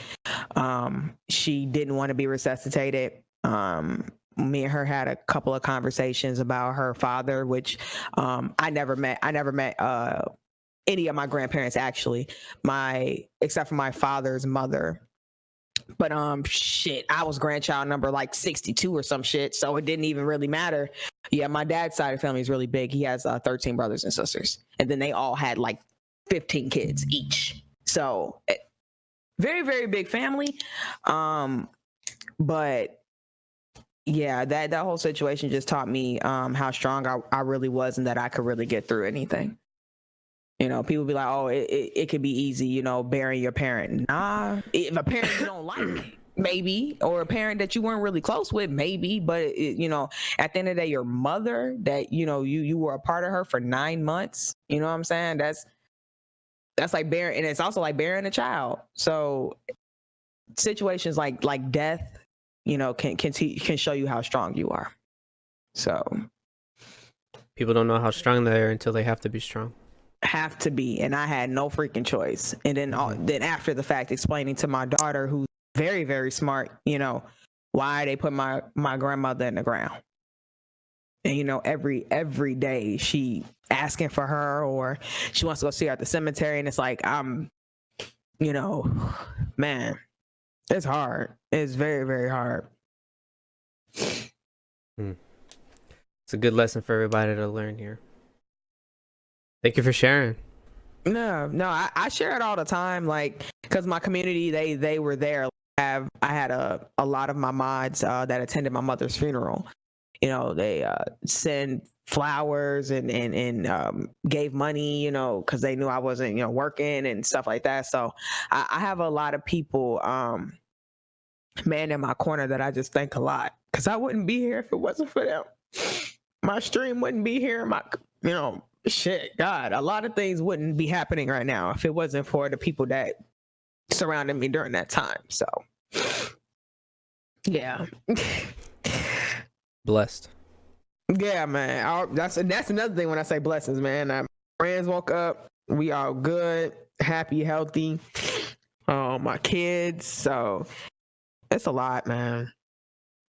She didn't want to be resuscitated. Me and her had a couple of conversations about her father, which I never met any of my grandparents, actually, except for my father's mother. But I was grandchild number like 62 or some shit, so it didn't even really matter. Yeah, my dad's side of the family is really big. He has 13 brothers and sisters, and then they all had like 15 kids each. So very, very big family. But yeah, that whole situation just taught me how strong I really was, and that I could really get through anything. People be like, oh, it could be easy, burying your parent. Nah, if a parent you don't like, maybe, or a parent that you weren't really close with, maybe. But at the end of the day, your mother, that you were a part of her for 9 months. You know what I'm saying? That's like burying, and it's also like burying a child. So situations like death, can show you how strong you are. So people don't know how strong they are until they have to be strong. Have to be, and I had no freaking choice. And then then after the fact, explaining to my daughter, who's very, very smart, why they put my grandmother in the ground. And every day she asking for her, or she wants to go see her at the cemetery, and it's like man, it's hard. It's very, very hard. It's a good lesson for everybody to learn here. Thank you for sharing. No, I share it all the time, like, because my community, they were there. I had a lot of my mods that attended my mother's funeral. They send flowers and gave money, because they knew I wasn't, working and stuff like that. So I have a lot of people, man, in my corner that I just thank a lot, because I wouldn't be here if it wasn't for them. My stream wouldn't be here. Shit, God, a lot of things wouldn't be happening right now if it wasn't for the people that surrounded me during that time. So, yeah. Blessed. Yeah, man. That's another thing when I say blessings, man. My friends woke up. We all good, happy, healthy. My kids. So, it's a lot, man.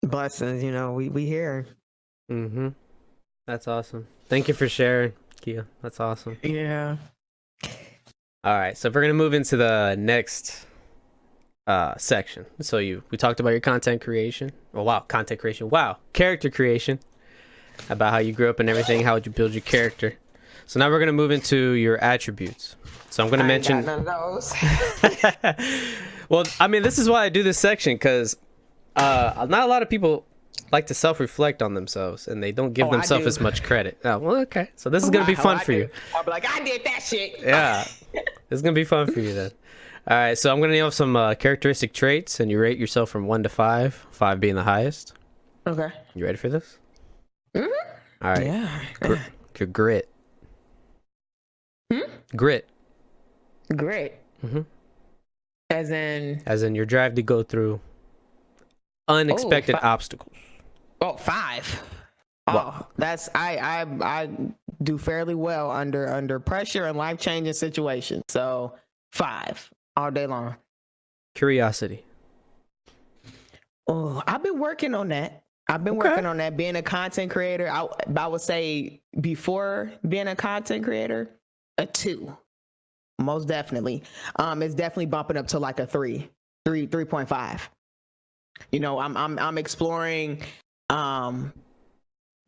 Blessings, we here. Mm-hmm. That's awesome. Thank you for sharing, Kia. That's awesome. Yeah. All right, so we're gonna move into the next section. So we talked about your content creation. Oh wow, content creation. Wow, character creation. About how you grew up and everything. How would you build your character? So now we're gonna move into your attributes. So I'm gonna mention. Ain't got none of those. Well, I mean, this is why I do this section, because not a lot of people like to self-reflect on themselves, and they don't give themselves as much credit. Oh, well, okay. So this is gonna be fun for you. I'll be like, I did that shit. Yeah, it's gonna be fun for you then. All right, so I'm gonna name some characteristic traits, and you rate yourself from 1 to 5, 5 being the highest. Okay. You ready for this? Mm-hmm. All right. Yeah. Your grit. Grit. Grit. Mm-hmm. As in your drive to go through unexpected obstacles. Oh, 5. Oh, that's I do fairly well under pressure and life-changing situations. So 5 all day long. Curiosity. Oh, I've been working on that. Being a content creator, I would say before being a content creator, a 2. Most definitely. It's definitely bumping up to like a 3.5. I'm exploring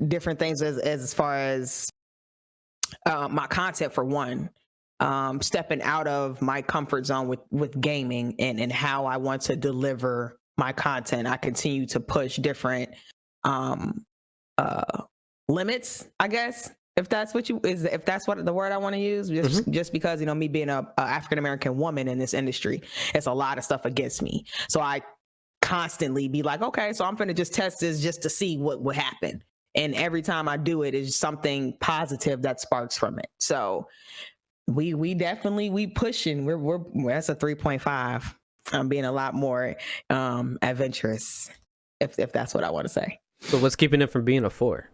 different things as far as my content, for one. Stepping out of my comfort zone with gaming and how I want to deliver my content. I continue to push different limits, I guess. If that's what the word I want to use, just because, you know, me being a African American woman in this industry, it's a lot of stuff against me. So I constantly be like, okay, so I'm gonna just test this just to see what would happen. And every time I do it, is something positive that sparks from it. So we definitely pushing. We're that's a 3.5. I'm being a lot more adventurous, if that's what I want to say. So what's keeping it from being a 4?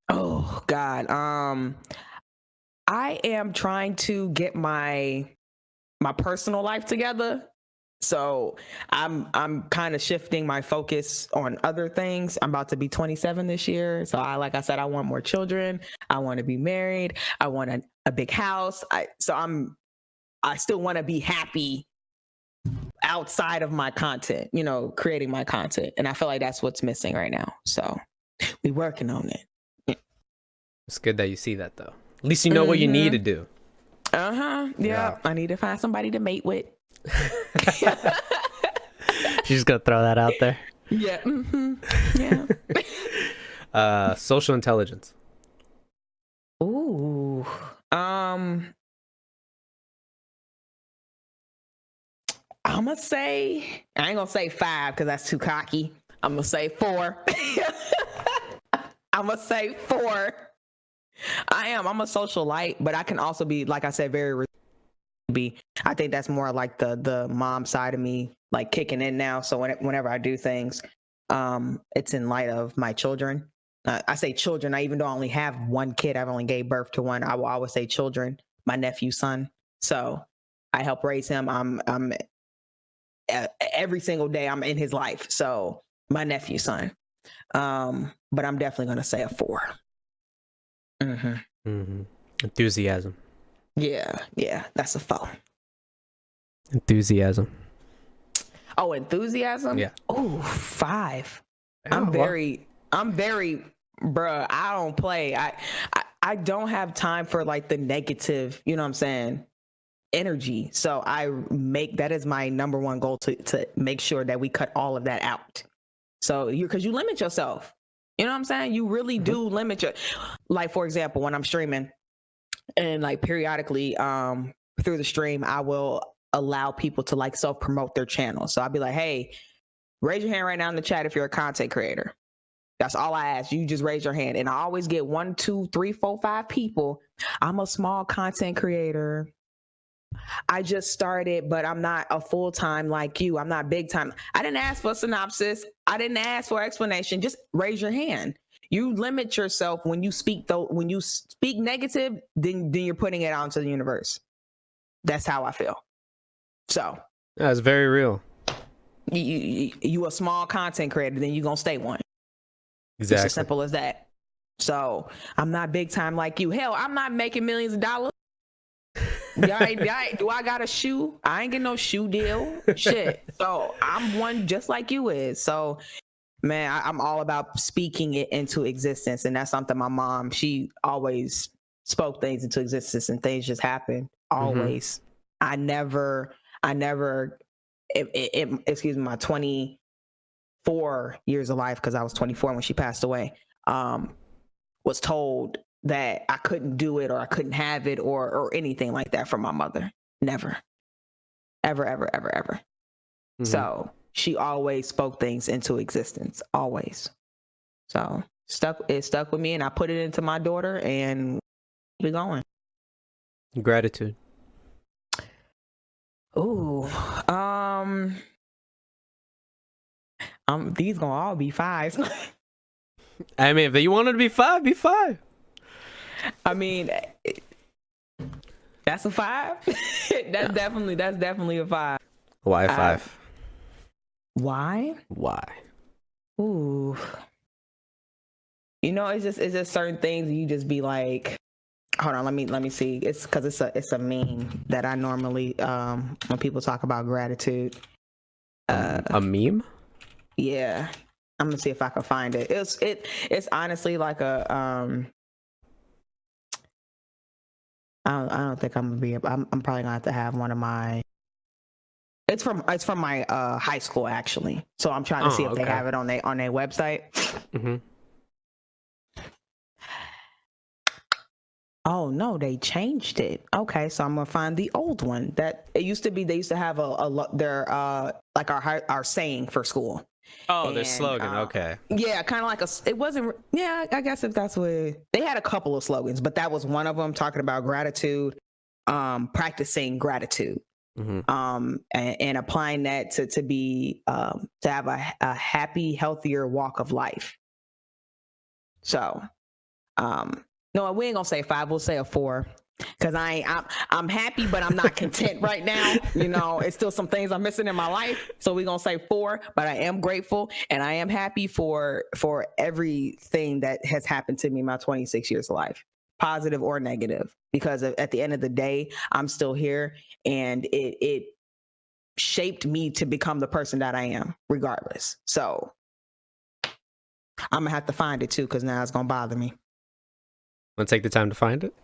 Oh God. I am trying to get my personal life together. So I'm kind of shifting my focus on other things. I'm about to be 27 this year. So like I said, I want more children. I want to be married. I want a big house. I still want to be happy outside of my content, you know, creating my content. And I feel like that's what's missing right now. So we working on it. It's good that you see that, though. At least you know what you need to do. Yeah. I need to find somebody to mate with. She's gonna throw that out there. Yeah. Yeah. Social intelligence. Ooh. I'm gonna say, I ain't gonna say 5 because that's too cocky. I'm gonna say 4. I'm gonna say 4. I'm a socialite, but I can also be, like I said, very I think that's more like the mom side of me, like kicking in now. So whenever I do things, it's in light of my children. I say children, even though I only have one kid, I've only gave birth to one. I will always say children, my nephew's son. So I help raise him. I'm every single day I'm in his life. So my nephew's son. But I'm definitely gonna say a 4. Enthusiasm. Yeah, that's a 4. Enthusiasm. Oh, enthusiasm? Yeah. Oh, 5. Oh, I'm very, bruh, I don't play. I don't have time for like the negative, you know what I'm saying, energy. So that is my number one goal, to make sure that we cut all of that out. So because you limit yourself. You know what I'm saying? You really do limit like, for example, when I'm streaming and like periodically through the stream, I will allow people to like self-promote their channel. So I'll be like, hey, raise your hand right now in the chat if you're a content creator. That's all I ask. You just raise your hand. And I always get 1, 2, 3, 4, 5 people. I'm a small content creator. I just started, but I'm not a full-time like you. I'm not big time. I didn't ask for a synopsis. I didn't ask for explanation. Just raise your hand. You limit yourself when you speak, though. When you speak negative, then you're putting it out into the universe. That's how I feel. So That's very real. You a small content creator, then you're gonna stay one. Exactly. It's as simple as that. So I'm not big time like you. Hell, I'm not making millions of dollars. Do I got a shoe? I ain't getting no shoe deal. Shit. So I'm one just like you is. So man, I'm all about speaking it into existence. And that's something my mom, she always spoke things into existence, and things just happen. Always. I never excuse me, my 24 years of life, because I was 24 when she passed away, was told that I couldn't do it or I couldn't have it or anything like that from my mother. Never. Ever, ever, ever, ever. So she always spoke things into existence. Always. So it stuck with me, and I put it into my daughter, and we're going. Gratitude. Ooh. These gonna all be 5s. I mean, if you wanted to be 5, be 5. I mean, that's a 5. That's definitely a 5. Why 5? Why? Ooh. You know, it's just certain things you just be like, hold on, let me see. It's because it's a meme that I normally when people talk about gratitude. A meme? Yeah. I'm gonna see if I can find it. It's honestly like a I don't think I'm gonna be. I'm probably gonna have to have one of my. It's from my high school, actually. So I'm trying to see if they have it on their website. Oh no, they changed it. Okay, so I'm gonna find the old one. That it used to be. They used to have their like our saying for school. Oh, their slogan. Okay. Yeah, kind of like it wasn't. Yeah, I guess if that's what they had a couple of slogans, but that was one of them, talking about gratitude, practicing gratitude, and applying that to be to have a happy, healthier walk of life. So, no, we ain't gonna say 5. We'll say a 4. Cause I'm happy, but I'm not content right now. You know, it's still some things I'm missing in my life. So we're gonna say 4, but I am grateful and I am happy for everything that has happened to me in my 26 years of life, positive or negative. Because at the end of the day, I'm still here, and it shaped me to become the person that I am, regardless. So I'm gonna have to find it too, because now it's gonna bother me. Want to take the time to find it?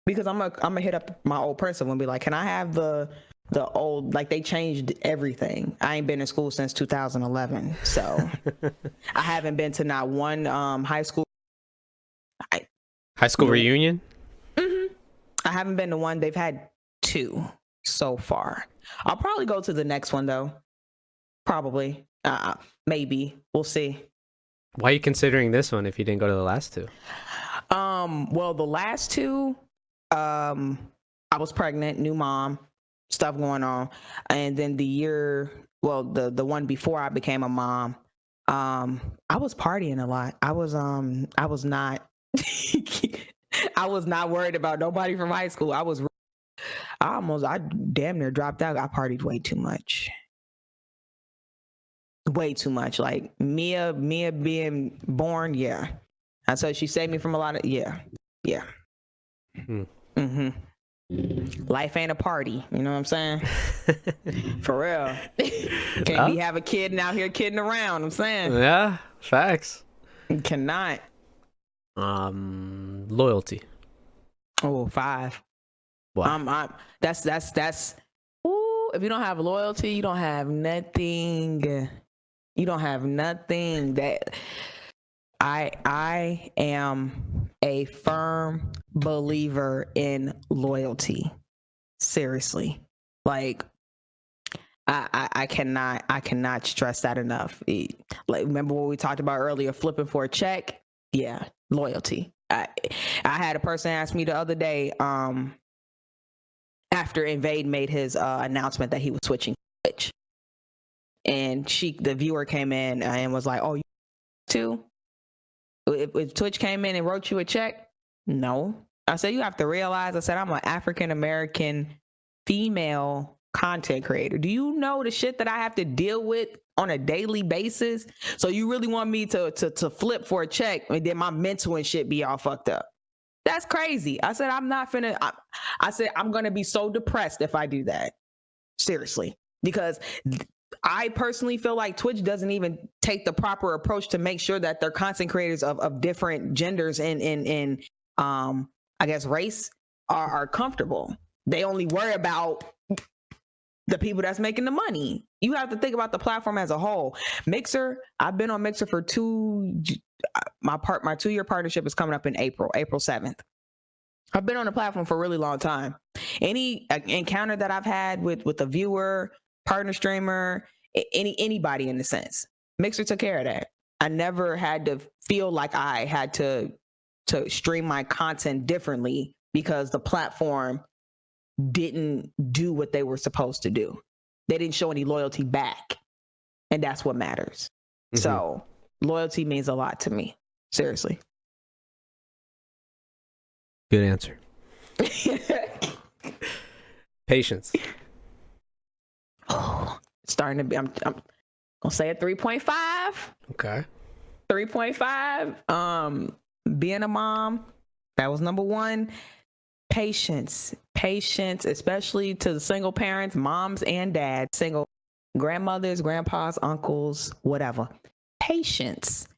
Because I'm gonna hit up my old principal and be like, can I have the old, like, they changed everything. I ain't been in school since 2011, so I haven't been to not one high school reunion. I haven't been to one. They've had 2 so far. I'll probably go to the next one though. Probably, maybe, we'll see. Why are you considering this one if you didn't go to the last 2? Well, the last 2, I was pregnant, new mom, stuff going on. And then the one before I became a mom, I was partying a lot. I was not, I was not worried about nobody from high school. I damn near dropped out. I partied way too much. Way too much. Like Mia being born, yeah. And so she saved me from a lot of, yeah. Life ain't a party, you know what I'm saying? For real. Can't be have a kid and out here kidding around, I'm saying. Yeah, facts. You cannot. Loyalty. Oh, 5. Wow. That's ooh, if you don't have loyalty, you don't have nothing. You don't have nothing. That I am a firm believer in loyalty. Seriously. Like I cannot stress that enough. Like, remember what we talked about earlier, flipping for a check? Yeah, loyalty. I had a person ask me the other day, after Invade made his announcement that he was switching Twitch. And the viewer came in and was like, "Oh, you too? If Twitch came in and wrote you a check?" No. I said, you have to realize, I said, I'm an African American female content creator. Do you know the shit that I have to deal with on a daily basis? So you really want me to flip for a check and then my mental and shit be all fucked up? That's crazy. I said, I said, I'm going to be so depressed if I do that. Seriously. Because I personally feel like Twitch doesn't even take the proper approach to make sure that their content creators of different genders and I guess race are comfortable. They only worry about the people that's making the money. You have to think about the platform as a whole. Mixer, I've been on Mixer for my 2-year partnership is coming up in April 7th. I've been on the platform for a really long time. Any encounter that I've had with a viewer, partner streamer, anybody in the sense, Mixer took care of that. I never had to feel like I had to stream my content differently because the platform didn't do what they were supposed to do. They didn't show any loyalty back. And that's what matters. Mm-hmm. So loyalty means a lot to me. Seriously. Good answer. Patience. Oh, starting to be, I'm gonna say a 3.5. Okay. 3.5. Being a mom, that was number 1. Patience, especially to the single parents, moms and dads, single grandmothers, grandpas, uncles, whatever. Patience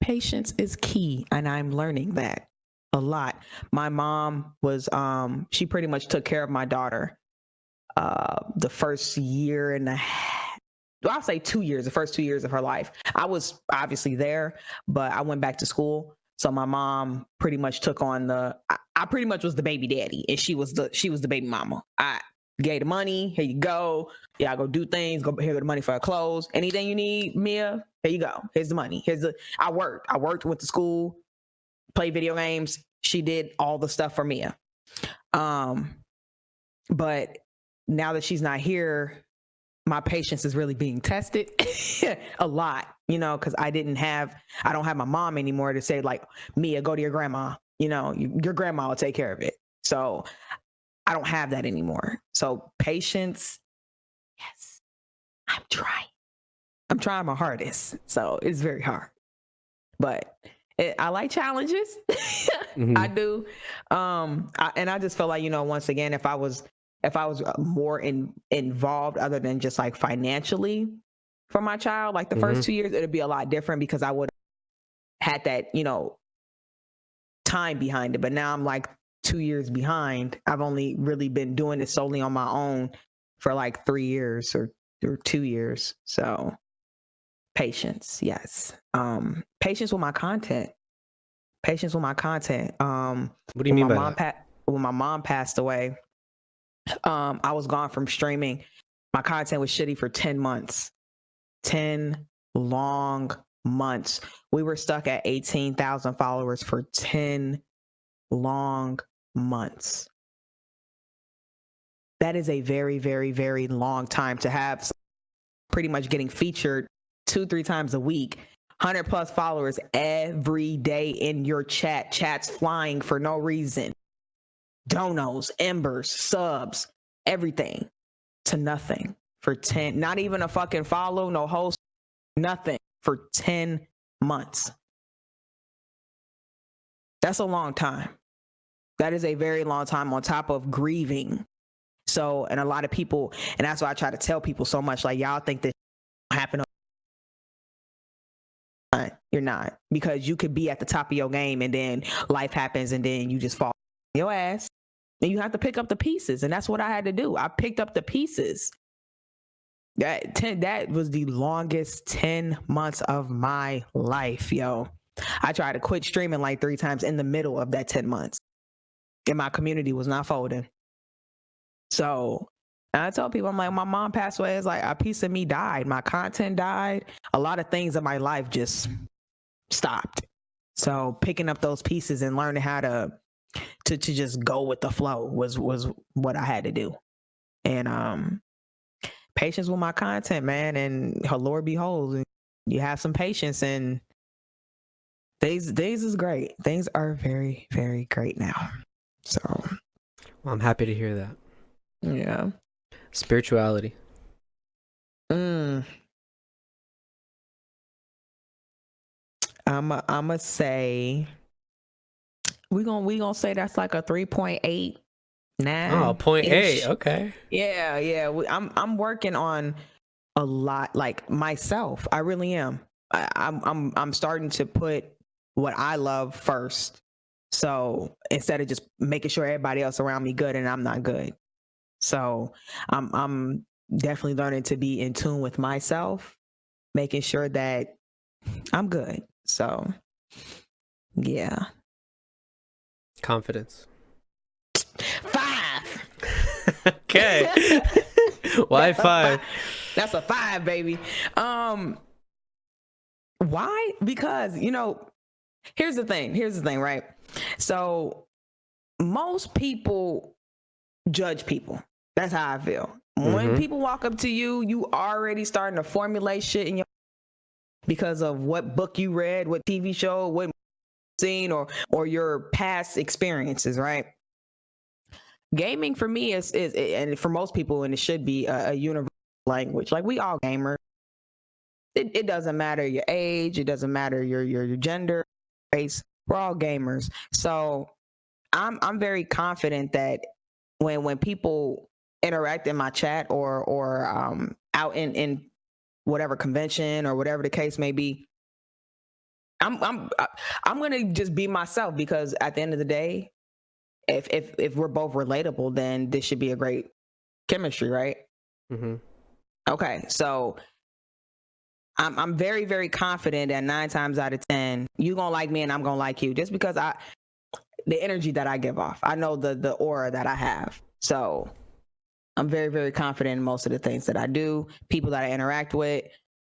is key, and I'm learning that a lot. My mom was, she pretty much took care of my daughter the first year and a half. Well, I'll say 2 years, the first 2 years of her life. I was obviously there, but I went back to school. So my mom pretty much took on I pretty much was the baby daddy, and she was the baby mama. I gave the money. Here you go. Yeah, go do things. Here go the money for her clothes. Anything you need, Mia. Here you go. Here's the money. I worked, went to school, played video games. She did all the stuff for Mia. But now that she's not here, my patience is really being tested a lot, because I don't have my mom anymore to say, like, Mia, go to your grandma, your grandma will take care of it. So I don't have that anymore. So patience, yes, I'm trying my hardest. So it's very hard, but I like challenges. Mm-hmm. I do. And I just feel like, once again, if I was more involved other than just like financially for my child, like the first 2 years, it'd be a lot different because I would have had that, time behind it. But now I'm like 2 years behind. I've only really been doing it solely on my own for like 3 years or 2 years. So patience. Yes. Patience with my content. What do you mean by that? When my mom passed away, I was gone from streaming. My content was shitty for 10 months. 10 long months. We were stuck at 18,000 followers for 10 long months. That is a very, very, very long time to have pretty much getting featured 2-3 times a week. 100 plus followers every day in your chats flying for no reason. Donos, embers, subs, everything to nothing for 10, not even a fucking follow, no host, nothing for 10 months. That's a long time. That is a very long time on top of grieving. So, and a lot of people, and that's why I try to tell people so much, like, y'all think this happened. You're not, because you could be at the top of your game and then life happens and then you just fall on your ass and you have to pick up the pieces. And that's what I had to do. I picked up the pieces. That was the longest 10 months of my life, yo. I tried to quit streaming like 3 times in the middle of that 10 months. And my community was not folding. So I tell people, I'm like, my mom passed away. It's like a piece of me died. My content died. A lot of things in my life just stopped. So picking up those pieces and learning how to just go with the flow was what I had to do. And patience with my content, man. And Lord behold, you have some patience, and things is great. Things are very, very great now. So well, I'm happy to hear that. Yeah. Spirituality. I'ma say we gonna say that's like a 3.8. 0.8. Okay. Yeah. I'm working on a lot, like myself. I really am. I'm starting to put what I love first. So instead of just making sure everybody else around me good and I'm not good. So I'm definitely learning to be in tune with myself, making sure that I'm good. So yeah. Confidence. 5. Okay. Why 5? That's a 5, baby. Why? Because, here's the thing, right? So most people judge people. That's how I feel. When people walk up to you, you already starting to formulate shit in your because of what book you read, what TV show, what seen, or your past experiences, right? Gaming for me is and for most people, and it should be a universal language. Like, we all gamers. It doesn't matter your age, it doesn't matter your gender, race. We're all gamers. So I'm very confident that when people interact in my chat or out in whatever convention or whatever the case may be, I'm gonna just be myself, because at the end of the day, if we're both relatable, then this should be a great chemistry, right? Okay, so I'm very, very confident that 9 times out of 10, you gonna like me and I'm gonna like you, just because the energy that I give off. I know the aura that I have. So I'm very, very confident in most of the things that I do, people that I interact with,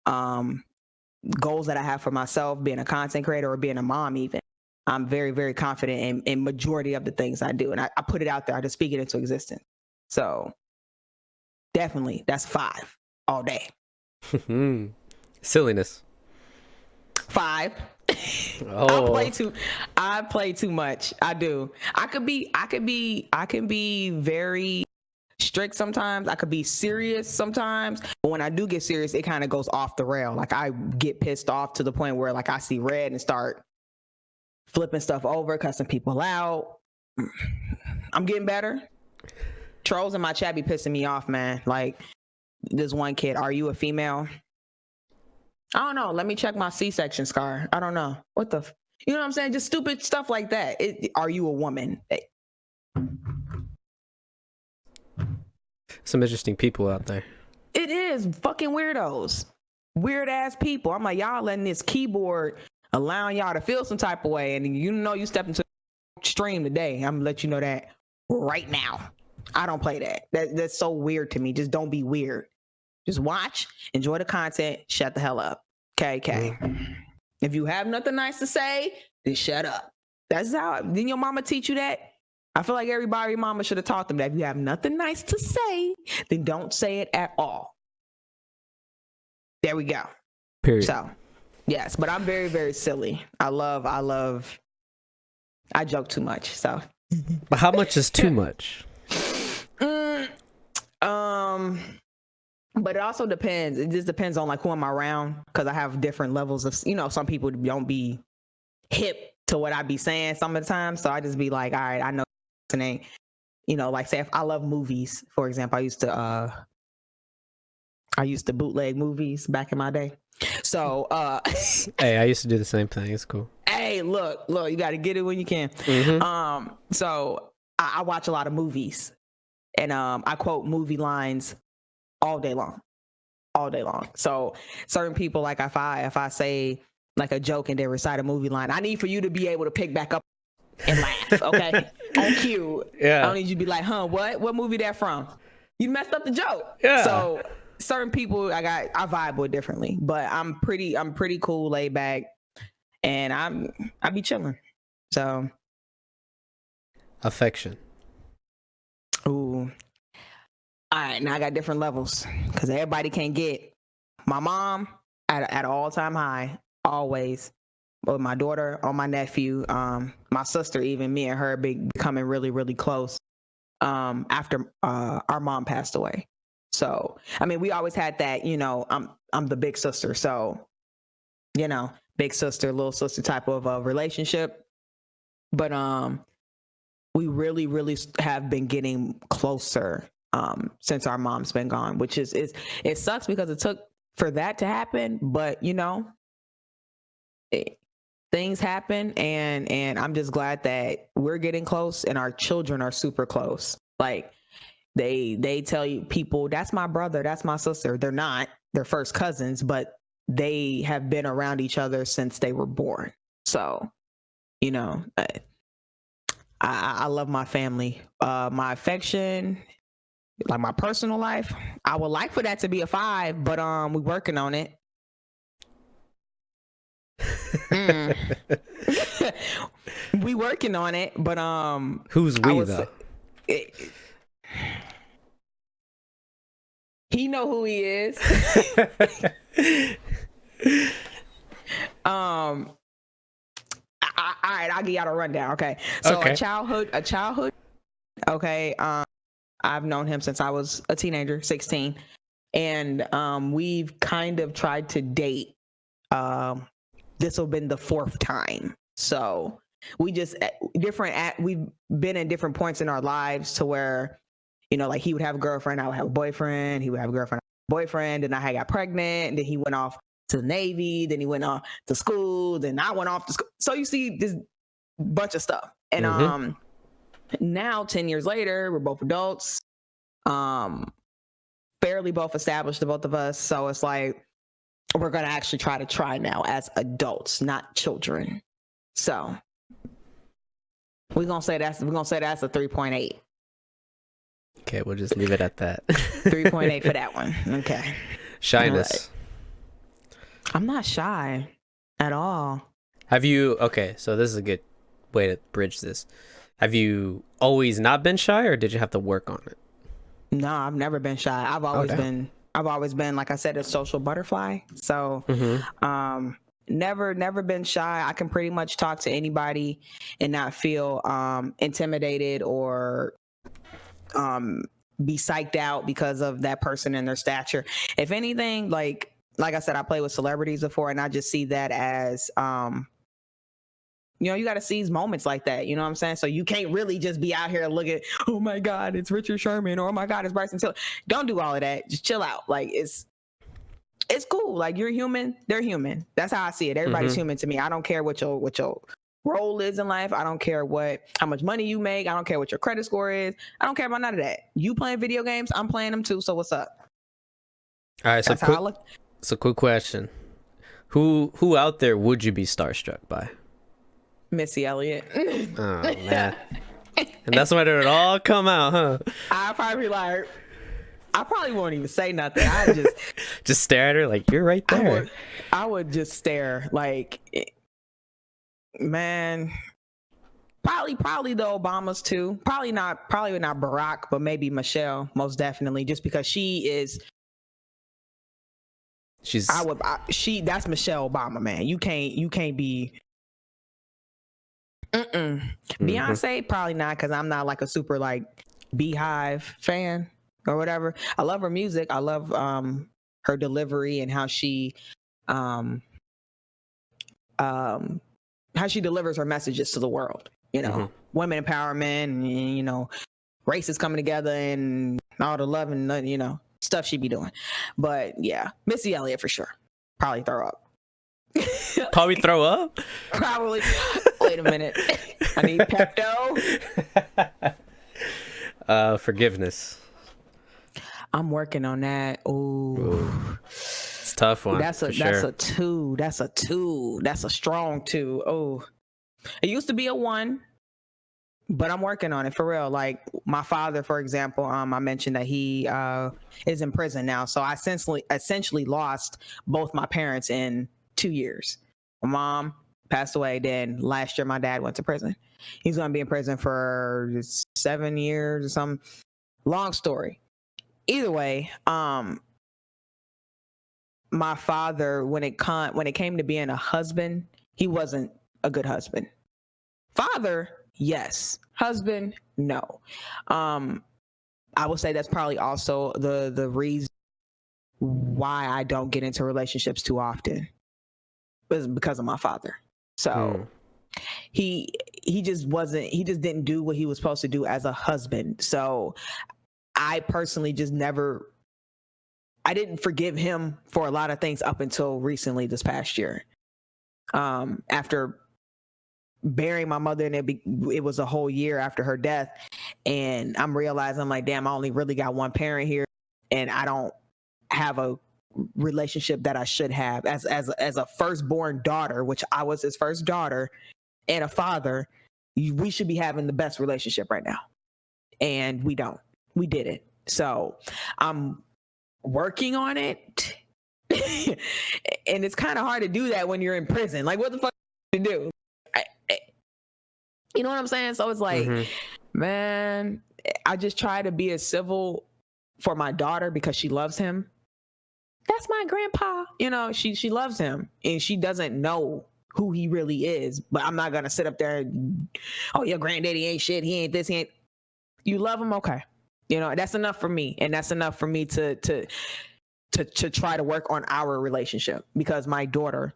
goals that I have for myself, being a content creator or being a mom even. I'm very, very confident in majority of the things I do. And I put it out there. I just speak it into existence. So definitely, that's 5 all day. Silliness. 5. Oh. I play too much. I do. I can be very strict sometimes. I could be serious sometimes. But when I do get serious, it kind of goes off the rail. Like I get pissed off to the point where like I see red and start flipping stuff over, cussing people out. I'm getting better. Trolls in my chat be pissing me off, man. Like this one kid, are you a female? I don't know. Let me check my C-section scar. I don't know. What the, you know what I'm saying? Just stupid stuff like that. Are you a woman? Some interesting people out there. It is fucking weirdos. Weird ass people. I'm like, y'all letting this keyboard allowing y'all to feel some type of way. And you know you stepped into the stream today. I'm gonna let you know that right now. I don't play that. That's so weird to me. Just don't be weird. Just watch, enjoy the content, shut the hell up. Okay. If you have nothing nice to say, then shut up. That's how. Didn't your mama teach you that? I feel like everybody, mama should have taught them that if you have nothing nice to say, then don't say it at all. There we go. Period. So, yes, but I'm very, very silly. I joke too much. So, but how much is too much? But it also depends. It just depends on like who I'm around, because I have different levels of, some people don't be hip to what I be saying some of the time. So I just be like, all right, I know this ain't, like say if I love movies, for example, I used to bootleg movies back in my day. So hey, I used to do the same thing. It's cool. Hey, look, you got to get it when you can. Mm-hmm. So I watch a lot of movies, and I quote movie lines all day long. So certain people, like if I say like a joke and then recite a movie line, I need for you to be able to pick back up and laugh, okay? On cue. Yeah. I don't need you to be like, what movie that from? You messed up the joke. Yeah. So certain people I vibe with differently, but I'm pretty cool, laid back, and I be chilling. So affection. Ooh. All right, now I got different levels because everybody can't get my mom at all time high, always. But my daughter, or my nephew, my sister, even me and her becoming really, really close after our mom passed away. So, I mean, we always had that, I'm the big sister. So, big sister, little sister type of relationship. But we really, really have been getting closer since our mom's been gone, which is it sucks because it took for that to happen, but things happen, and I'm just glad that we're getting close and our children are super close. Like they tell you people, that's my brother, that's my sister. They're not, they're first cousins, but they have been around each other since they were born. So, I love my family. My affection, like my personal life, I would like for that to be a 5, but we're working on it. We working on it, but who's we though? He know who he is. All right, I'll give y'all a rundown. Okay, so okay. a childhood. Okay, I've known him since I was a teenager, 16, and we've kind of tried to date. This will have been the 4th time. So we just we've been in different points in our lives to where, like he would have a girlfriend, I would have a boyfriend, he would have a girlfriend, boyfriend, and I got pregnant, and then he went off to the Navy, then he went off to school, then I went off to school. So you see this bunch of stuff. And now 10 years later, we're both adults, fairly both established, the both of us. So it's like we're going to actually try now as adults, not children. So we're going to say that's a 3.8. Okay, we'll just leave it at that. 3.8 for that one. Okay. Shyness. Right. I'm not shy at all. Have you, okay, so this is a good way to bridge this. Have you always not been shy, or did you have to work on it? No, I've never been shy. I've always been, like I said, a social butterfly. So, never been shy. I can pretty much talk to anybody and not feel intimidated or be psyched out because of that person and their stature. If anything, like I said, I played with celebrities before, and I just see that as you got to seize moments like that. You know what I'm saying? So you can't really just be out here looking, oh my God, it's Richard Sherman, or oh my God, it's Bryson Tiller. Don't do all of that. Just chill out. Like it's cool. Like you're human, they're human. That's how I see it. Everybody's human to me. I don't care what your role is in life. I don't care how much money you make. I don't care what your credit score is. I don't care about none of that. You playing video games, I'm playing them too. So what's up? All right. So quick question. Who out there would you be starstruck by? Missy Elliott. Oh man. And that's when it would all come out, huh? I probably won't even say nothing. I just stare at her like you're right there. I would just stare like, man. Probably the Obamas too. Probably not Barack, but maybe Michelle, most definitely, just because that's Michelle Obama, man. You can't be. Beyonce, probably not, because I'm not like a super like Beehive fan or whatever. I love her music. I love her delivery and how she delivers her messages to the world. Women empowerment, and races coming together and all the love and stuff she be doing. But yeah, Missy Elliott for sure. Probably throw up. Probably throw up? Probably. Wait a minute. I need Pepto. Forgiveness. I'm working on that. Ooh. It's a tough one. That's a 2. That's a 2. That's a strong 2. Oh. It used to be a 1, but I'm working on it for real. Like my father, for example, I mentioned that he is in prison now. So I essentially lost both my parents in 2 years. My mom passed away. Then last year, my dad went to prison. He's going to be in prison for 7 years or something. Long story. Either way, my father, when it came to being a husband, he wasn't a good husband. Father, yes. Husband, no. I would say that's probably also the reason why I don't get into relationships too often, is because of my father. So he just didn't do what he was supposed to do as a husband. So I personally just I didn't forgive him for a lot of things up until recently this past year. After burying my mother, and it was a whole year after her death, and I'm realizing, I'm like, damn, I only really got one parent here, and I don't have a relationship that I should have as a firstborn daughter, which I was his first daughter, and a father. We should be having the best relationship right now, and we didn't. So I'm working on it. And it's kind of hard to do that when you're in prison. Like, what the fuck to do? You know what I'm saying? So it's like, man, I just try to be as civil for my daughter because she loves him. That's my grandpa. She loves him, and she doesn't know who he really is. But I'm not going to sit up there and, oh, your granddaddy ain't shit. He ain't this. He ain't. You love him? Okay. That's enough for me. And that's enough for me to try to work on our relationship, because my daughter,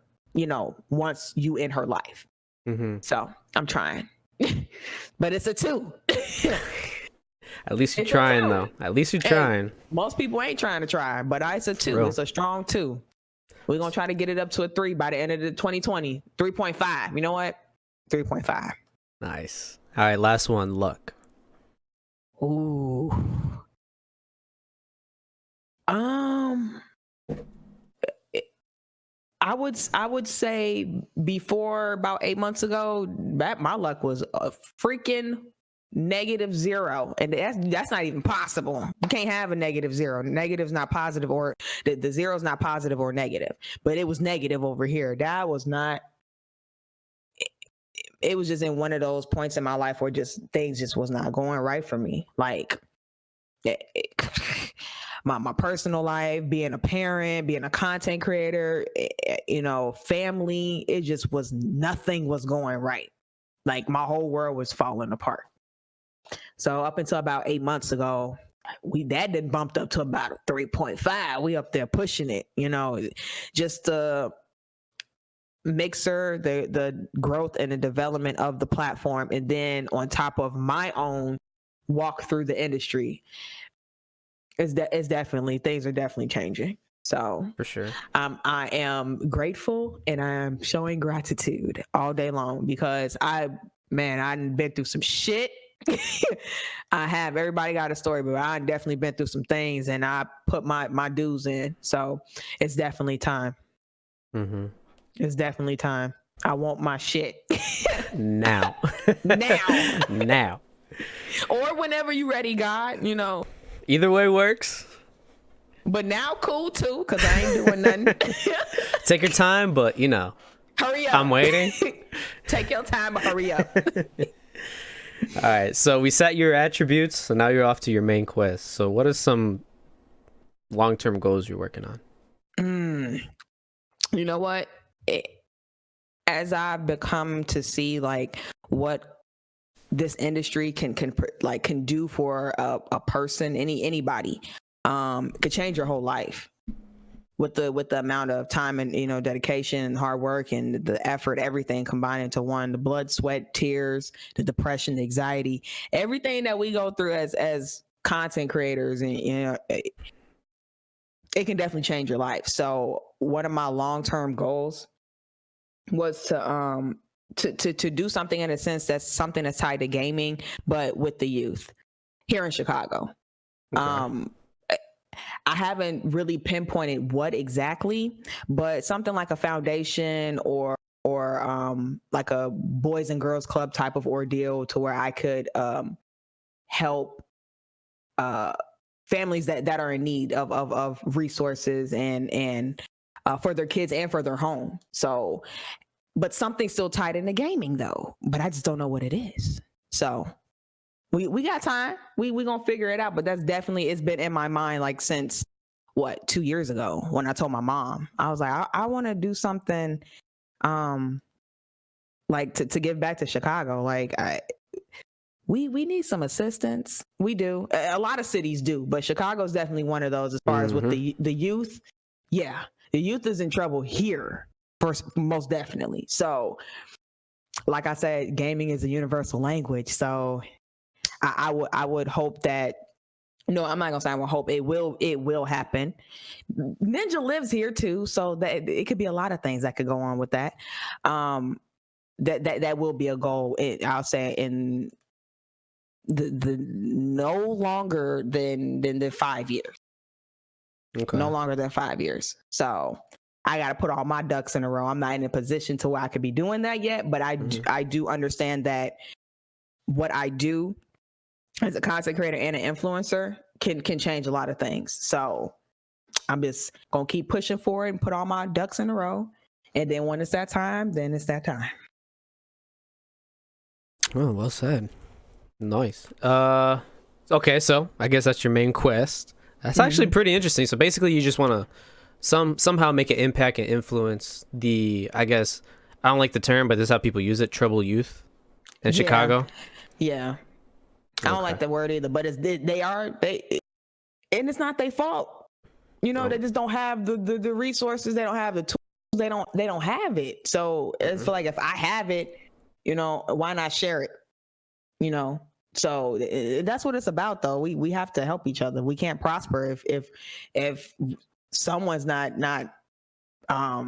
wants you in her life. So I'm trying, but it's a 2. At least you're trying, though. At least you're trying. Most people ain't trying to try, but it's a 2. It's a strong 2. We're going to try to get it up to a 3 by the end of the 2020. 3.5. You know what? 3.5. Nice. All right. Last one. Luck. Ooh. I would say before about 8 months ago, that my luck was a freaking -0, and that's not even possible. You can't have a -0. Negative's not positive, or the zero's not positive or negative. But it was negative over here. That was not. It was just in one of those points in my life where just things just was not going right for me. Like my personal life, being a parent, being a content creator, you know, family, it just was, nothing was going right. Like my whole world was falling apart. So up until about 8 months ago, that did bumped up to about a 3.5. We up there pushing it, you know, just the mixer, the growth and the development of the platform, and then on top of my own walk through the industry, is definitely, things are definitely changing. So for sure, I am grateful, and I am showing gratitude all day long, because I've been through some shit. I have. Everybody got a story, but I definitely been through some things, and I put my dues in. So it's definitely time. Mm-hmm. It's definitely time. I want my shit now. Now. Or whenever you ready, God. You know. Either way works. But now, cool too, because I ain't doing nothing. Take your time, but you know. Hurry up. I'm waiting. Take your time, but hurry up. All right, so we set your attributes, so now you're off to your main quest. So what are some long-term goals you're working on? You know what? As I've become to see like what this industry can do for a person, anybody, could change your whole life with the amount of time and, you know, dedication and hard work and the effort, everything combined into one, the blood, sweat, tears, the depression, the anxiety, everything that we go through as content creators, and you know, it can definitely change your life. So one of my long-term goals was to do something, in a sense, that's something that's tied to gaming, but with the youth here in Chicago. Okay. I haven't really pinpointed what exactly, but something like a foundation or like a Boys and Girls Club type of ordeal, to where I could help families that are in need of resources and for their kids and for their home. So, but something still tied into gaming though, but I just don't know what it is. So we got time. We gonna figure it out, but that's definitely, it's been in my mind like since 2 years ago, when I told my mom. I was like, I want to do something like to give back to Chicago. Like we need some assistance. We do. A lot of cities do, but Chicago's definitely one of those, as far as with the youth. Yeah, the youth is in trouble here, most definitely. So like I said, gaming is a universal language. So I would hope that, no, I'm not gonna say I will hope, it will happen. Ninja lives here too, so that it could be a lot of things that could go on with that. That will be a goal. I'll say in the no longer than the 5 years. Okay. No longer than 5 years. So I got to put all my ducks in a row. I'm not in a position to where I could be doing that yet, but I do understand that what I do as a content creator and an influencer can change a lot of things. So I'm just gonna keep pushing forward and put all my ducks in a row, and then when it's that time, then it's that time. Oh, well said. Nice. Okay, so I guess that's your main quest. That's actually pretty interesting. So basically, you just want to somehow make an impact and influence the, I guess, I don't like the term, but this is how people use it, troubled youth in Chicago. Yeah. I don't like the word either, but they and it's not their fault. You know, they just don't have the resources. They don't have the tools. They don't have it. So it's like, if I have it, you know, why not share it? You know, so that's what it's about, though. We have to help each other. We can't prosper if someone's not how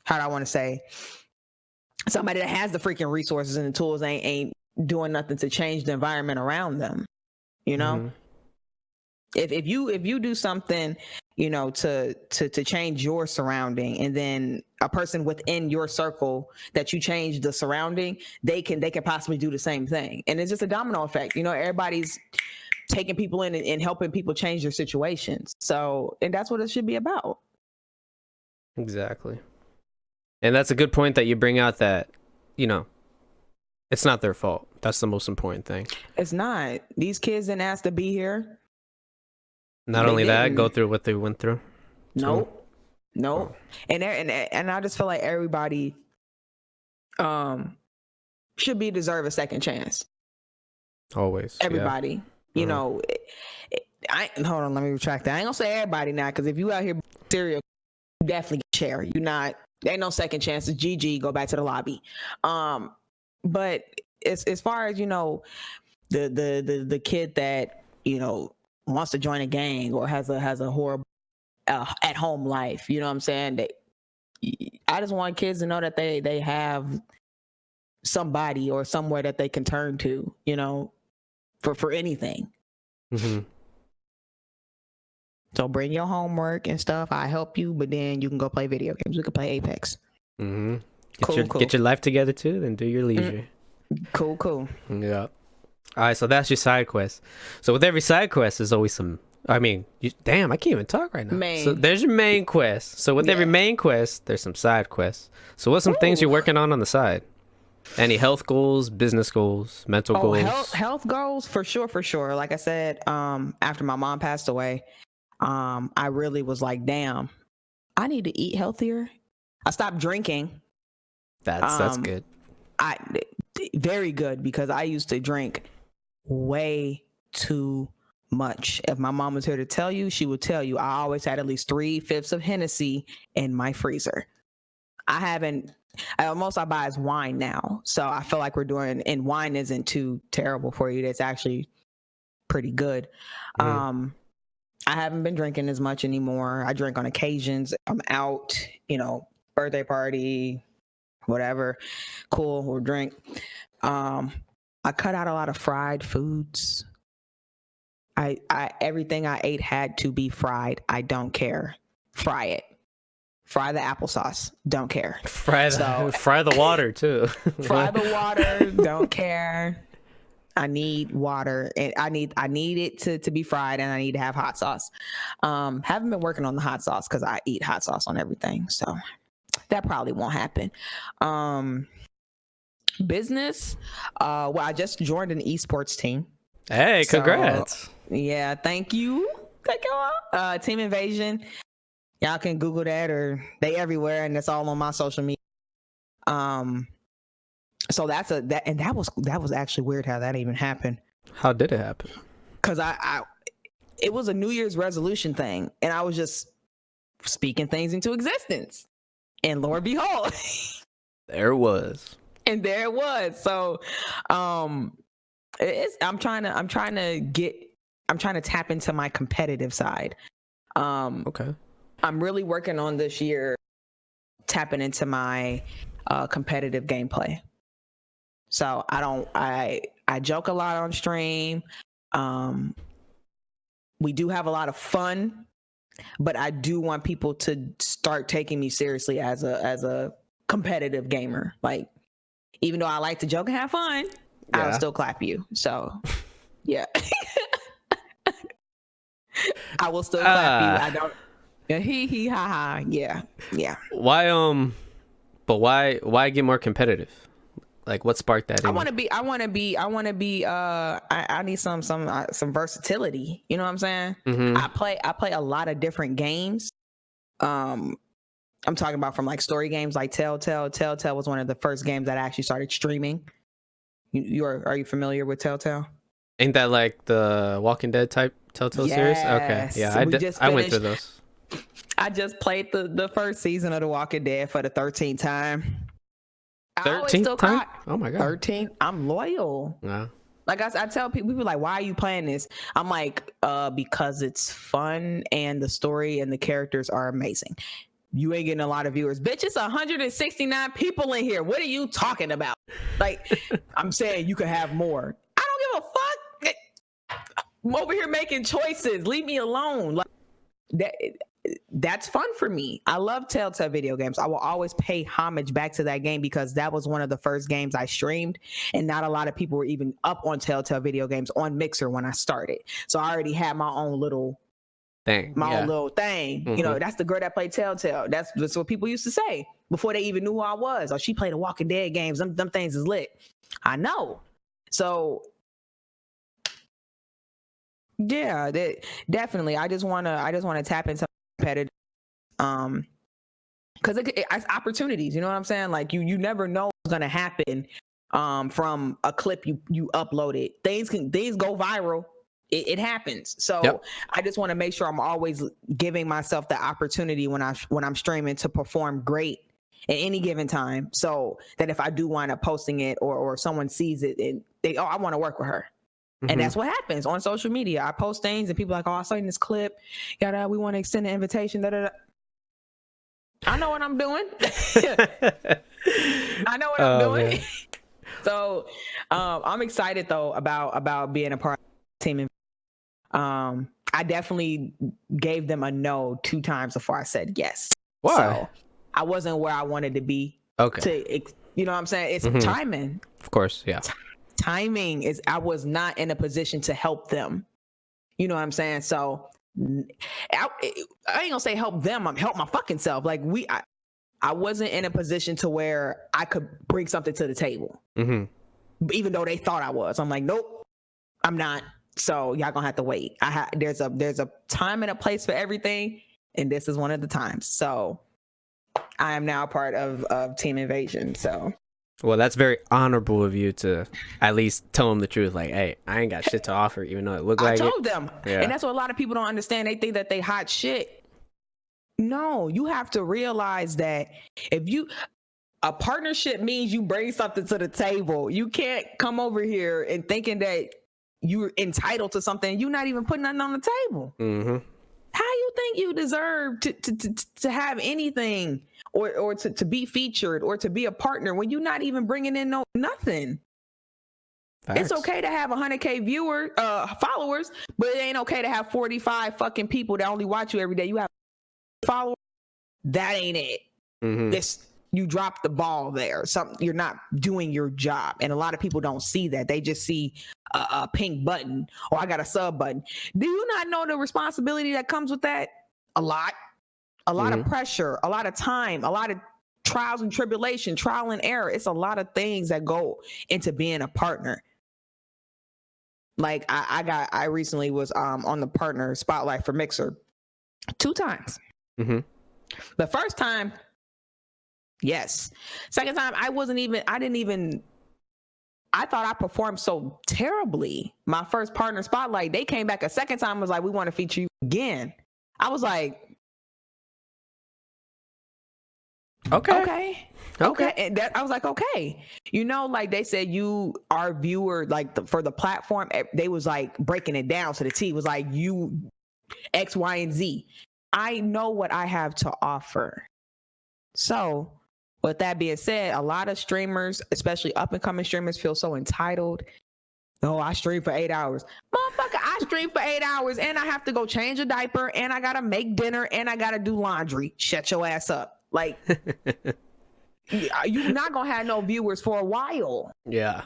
do I want to say, somebody that has the freaking resources and the tools ain't doing nothing to change the environment around them. You know, if you do something to change your surrounding, and then a person within your circle that you change the surrounding, they can possibly do the same thing. And it's just a domino effect. Everybody's taking people in and helping people change their situations. So, and that's what it should be about. Exactly. And that's a good point that you bring out, that, it's not their fault. That's the most important thing. It's not. These kids didn't ask to be here. Not only that, go through what they went through. Nope. And I just feel like everybody should deserve a second chance. Always. Everybody. Yeah. Hold on, let me retract that. I ain't gonna say everybody now, because if you out here serial, you definitely share. There ain't no second chances. GG, go back to the lobby. But as far as the kid that wants to join a gang or has a horrible at home life, you know what I'm saying? I just want kids to know that they have somebody or somewhere that they can turn to, for anything. Mm-hmm. So bring your homework and stuff. I help you, but then you can go play video games. We can play Apex. Mm-hmm. Cool. Get your life together too, then do your leisure. Cool. Yeah. All right, so that's your side quest. So with every side quest, there's always some. I can't even talk right now. So there's your main quest. So with every main quest, there's some side quests. So what's some things you're working on the side? Any health goals, business goals, mental goals? Health goals for sure. Like I said, after my mom passed away, I really was like, damn, I need to eat healthier. I stopped drinking. That's good. Very good, because I used to drink way too much. If my mom was here to tell you, she would tell you I always had at least 3/5 of Hennessy in my freezer. Most I buy is wine now. So I feel like and wine isn't too terrible for you. That's actually pretty good. Mm-hmm. I haven't been drinking as much anymore. I drink on occasions. I'm out, birthday party, whatever. Cool, we'll drink. I cut out a lot of fried foods. Everything I ate had to be fried. I don't care. Fry it. Fry the applesauce. Don't care. Fry the water too. Fry the water. Don't care. I need water, and I need it to be fried, and I need to have hot sauce. Haven't been working on the hot sauce because I eat hot sauce on everything, so that probably won't happen. Business. I just joined an esports team. Hey, congrats. Yeah, thank you. Team Invasion. Y'all can Google that, or they everywhere, and that's all on my social media. So that was actually weird how that even happened. How did it happen? Because it was a New Year's resolution thing, and I was just speaking things into existence, and lo and behold, there it was. And there it was. So, I'm trying to tap into my competitive side. Okay. I'm really working on this year, tapping into my competitive gameplay. So I joke a lot on stream. We do have a lot of fun, but I do want people to start taking me seriously as a competitive gamer. Like, even though I like to joke and have fun, I'll still clap you. So, yeah. I will still clap you. I don't. He ha ha. Yeah. Why why get more competitive? Like, what sparked that? I need some versatility. You know what I'm saying? Mm-hmm. I play a lot of different games. I'm talking about from like story games like Telltale. Telltale was one of the first games that I actually started streaming. Are you familiar with Telltale? Ain't that like the Walking Dead type Telltale series? Okay, yeah, I went through those. I just played the first season of The Walking Dead for the 13th time. 13th time? Oh my god. 13. I'm loyal. Yeah. Like I tell people like, why are you playing this? I'm like, because it's fun and the story and the characters are amazing. You ain't getting a lot of viewers. Bitch, it's 169 people in here. What are you talking about? Like, I'm saying you could have more. I don't give a fuck. I'm over here making choices. Leave me alone. Like, that's fun for me. I love Telltale video games. I will always pay homage back to that game because that was one of the first games I streamed, and not a lot of people were even up on Telltale video games on Mixer when I started. So I already had my own little thing. Mm-hmm. You know, that's the girl that played Telltale. That's what people used to say before they even knew who I was. Oh, she played the Walking Dead games. Them things is lit. I know. So yeah, definitely. I just want to tap into competitive, because it's opportunities. You know what I'm saying? Like you never know what's gonna happen from a clip you uploaded. Things go viral. It happens. So yep. I just want to make sure I'm always giving myself the opportunity when I'm streaming to perform great at any given time, so that if I do wind up posting it or someone sees it and I want to work with her. And that's what happens on social media. I post things and people are like, oh, I saw you in this clip. We want to extend the invitation. I know what I'm doing. I know what I'm doing. So I'm excited though about being a part of the team. I definitely gave them a no 2 times before I said yes. Why? So I wasn't where I wanted to be. Okay. You know what I'm saying? It's timing. Of course, yeah. Timing is, I was not in a position to help them. You know what I'm saying? So I ain't gonna say help them. I'm help my fucking self. Like I wasn't in a position to where I could bring something to the table. Even though they thought I was. I'm like, nope, I'm not. So y'all gonna have to wait. There's a time and a place for everything, and this is one of the times. So I am now a part of Team Invasion. So. Well, that's very honorable of you to at least tell them the truth. Like, hey, I ain't got shit to offer, even though it looked like it. I told them. Yeah. And that's what a lot of people don't understand. They think that they hot shit. No, you have to realize that a partnership means you bring something to the table. You can't come over here and thinking that you're entitled to something. You're not even putting nothing on the table. How you think you deserve to have anything or to be featured or to be a partner when you're not even bringing in nothing? Facts. It's okay to have 100K followers, but it ain't okay to have 45 fucking people that only watch you every day. You have followers. That ain't it. You dropped the ball there. You're not doing your job. And a lot of people don't see that. They just see a pink button or I got a sub button. Do you not know the responsibility that comes with that? A lot of pressure, a lot of time, a lot of trials and tribulation, trial and error. It's a lot of things that go into being a partner. Like I recently was on the partner spotlight for Mixer 2 times. The first time, yes. Second time, I thought I performed so terribly. My first partner spotlight, they came back a second time and was like, we want to feature you again. I was like, okay. And I was like, okay. You know, like they said, our viewer, like for the platform, they was like breaking it down to the T. It was like you X, Y, and Z. I know what I have to offer. So with that being said, a lot of streamers, especially up and coming streamers, feel so entitled. Oh, I stream for 8 hours. Motherfucker, I stream for 8 hours and I have to go change a diaper and I got to make dinner and I got to do laundry. Shut your ass up. Like, you're not going to have no viewers for a while. Yeah.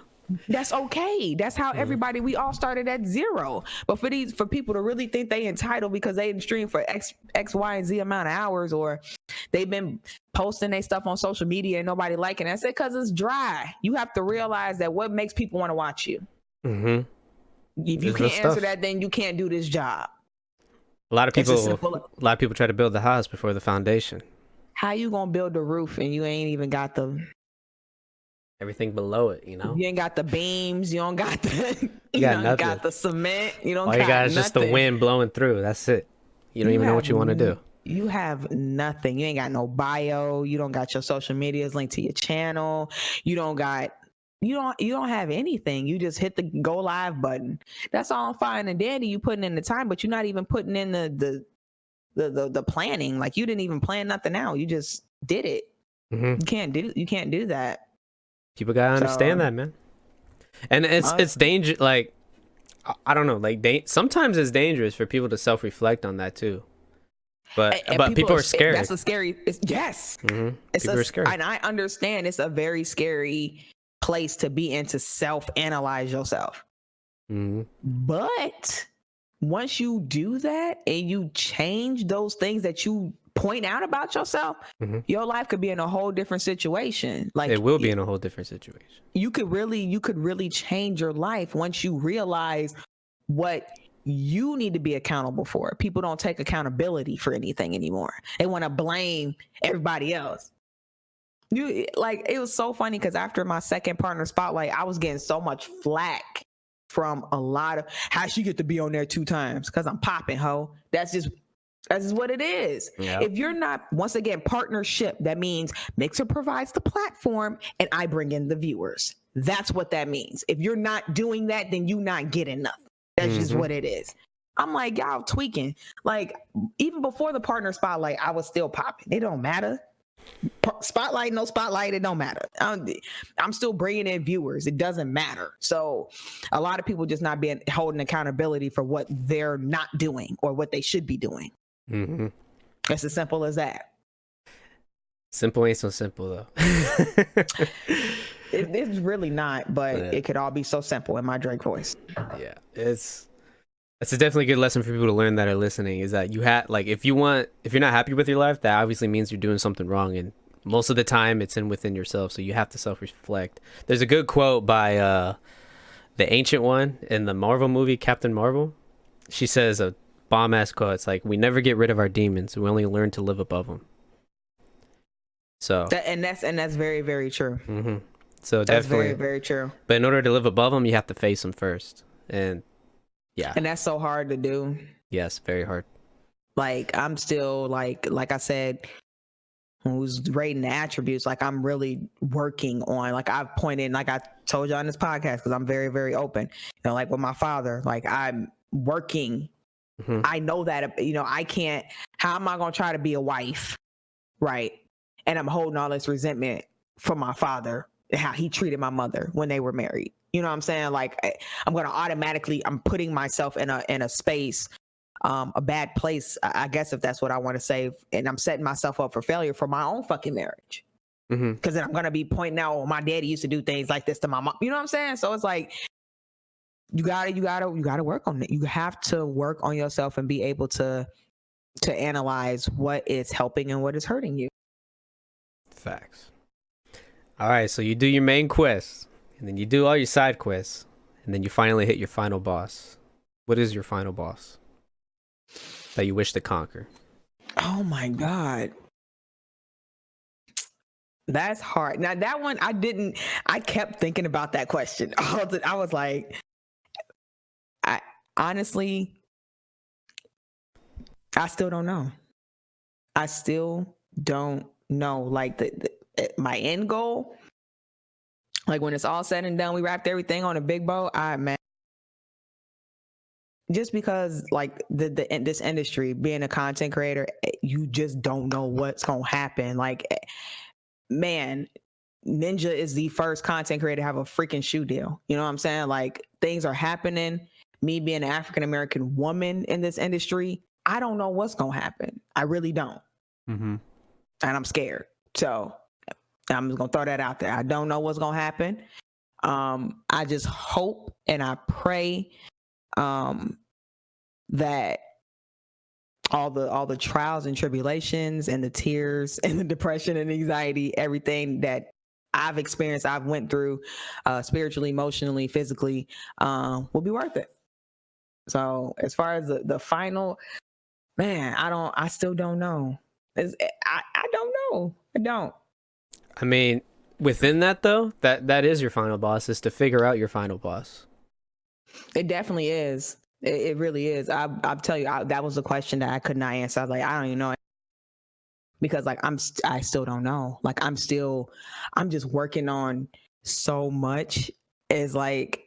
That's okay. That's how everybody, we all started at 0. But for people to really think they entitled because they didn't stream for X, Y, and Z amount of hours, or they've been posting their stuff on social media and nobody liking it. I said, because it's dry. You have to realize that what makes people want to watch you. If you can't answer that, then you can't do this job. A lot of people try to build the house before the foundation. How you gonna build the roof and you ain't even got everything below it, you know? You ain't got the beams. You don't got the you got the cement. You don't. All you got is just the wind blowing through. That's it. You don't even know what you want to do. You have nothing. You ain't got no bio. You don't got your social medias linked to your channel. You don't have anything. You just hit the go live button. That's all fine and dandy. You putting in the time, but you're not even putting in the planning. Like you didn't even plan nothing out. You just did it. You can't do that. People gotta understand that, man. And it's dangerous. Like I don't know. Like sometimes it's dangerous for people to self-reflect on that too. But people are scared. That's a scary. Yes. Mm-hmm. People are scared. And I understand it's a very scary place to be in, to self-analyze yourself. Mm-hmm. But once you do that and you change those things that you point out about yourself, your life could be in a whole different situation. Like, it will be in a whole different situation. You could really change your life once you realize what you need to be accountable for. People don't take accountability for anything anymore. They want to blame everybody else. It was so funny because after my second partner spotlight, I was getting so much flack from a lot of, how she get to be on there 2 times? Because I'm popping, ho. That's just what it is. Yep. If you're not, once again, partnership, that means Mixer provides the platform and I bring in the viewers. That's what that means. If you're not doing that, then you not getting nothing. That's just what it is. I'm like, y'all tweaking. Like, even before the partner spotlight, I was still popping. It don't matter. Spotlight, no spotlight, it don't matter. I'm still bringing in viewers. It doesn't matter. So a lot of people just not being holding accountability for what they're not doing or what they should be doing. Mm-hmm. It's as simple as that. Simple ain't so simple though. It's really not, but it could all be so simple in my Drake voice. Yeah, it's a definitely good lesson for people to learn that are listening, is that you have, like, if you're not happy with your life, that obviously means you're doing something wrong, and most of the time it's within yourself, so you have to self-reflect. There's a good quote by the Ancient One in the Marvel movie Captain Marvel. She says a bomb-ass quote. It's like, we never get rid of our demons, we only learn to live above them. So that's very, very true. Mm-hmm. So that's definitely very, very true. But in order to live above them, you have to face them first. And yeah. And that's so hard to do. Yes, very hard. Like, I'm still, like I said, who's rating the attributes, like, I'm really working on, like, I've pointed, like I told you on this podcast, because I'm very, very open. You know, like with my father, like, I'm working. Mm-hmm. I know that, you know, I can't, how am I going to try to be a wife? Right. And I'm holding all this resentment from my father, how he treated my mother when they were married. You know what I'm saying? Like, I'm going to automatically, I'm putting myself in a space, a bad place, I guess, if that's what I want to say. And I'm setting myself up for failure for my own fucking marriage. Because then I'm going to be pointing out, oh, my daddy used to do things like this to my mom. You know what I'm saying? So it's like, you gotta work on it. You have to work on yourself and be able to analyze what is helping and what is hurting you. Facts. All right, so you do your main quest, and then you do all your side quests, and then you finally hit your final boss. What is your final boss that you wish to conquer? Oh my God. That's hard. Now that one, I kept thinking about that question. I was like, honestly, I still don't know. I still don't know. Like, my end goal, like, when it's all said and done, we wrapped everything on a big bow. Man, just because, like, this industry, being a content creator, you just don't know what's gonna happen. Like, man, Ninja is the first content creator to have a freaking shoe deal. You know what I'm saying? Like, things are happening. Me being an African-American woman in this industry, I don't know what's gonna happen. I really don't. And I'm scared. So I'm just gonna throw that out there. I don't know what's gonna happen. I just hope and I pray that all the trials and tribulations and the tears and the depression and anxiety, everything that I've experienced, I've went through, spiritually, emotionally, physically, will be worth it. So as far as the final, man, I still don't know. I don't know. I don't. I mean, within that though, that is your final boss, is to figure out your final boss. It definitely is. It really is. I'll tell you, that was a question that I could not answer. I was like, I don't even know, because, like, I still don't know. Like, I'm just working on so much. Is like,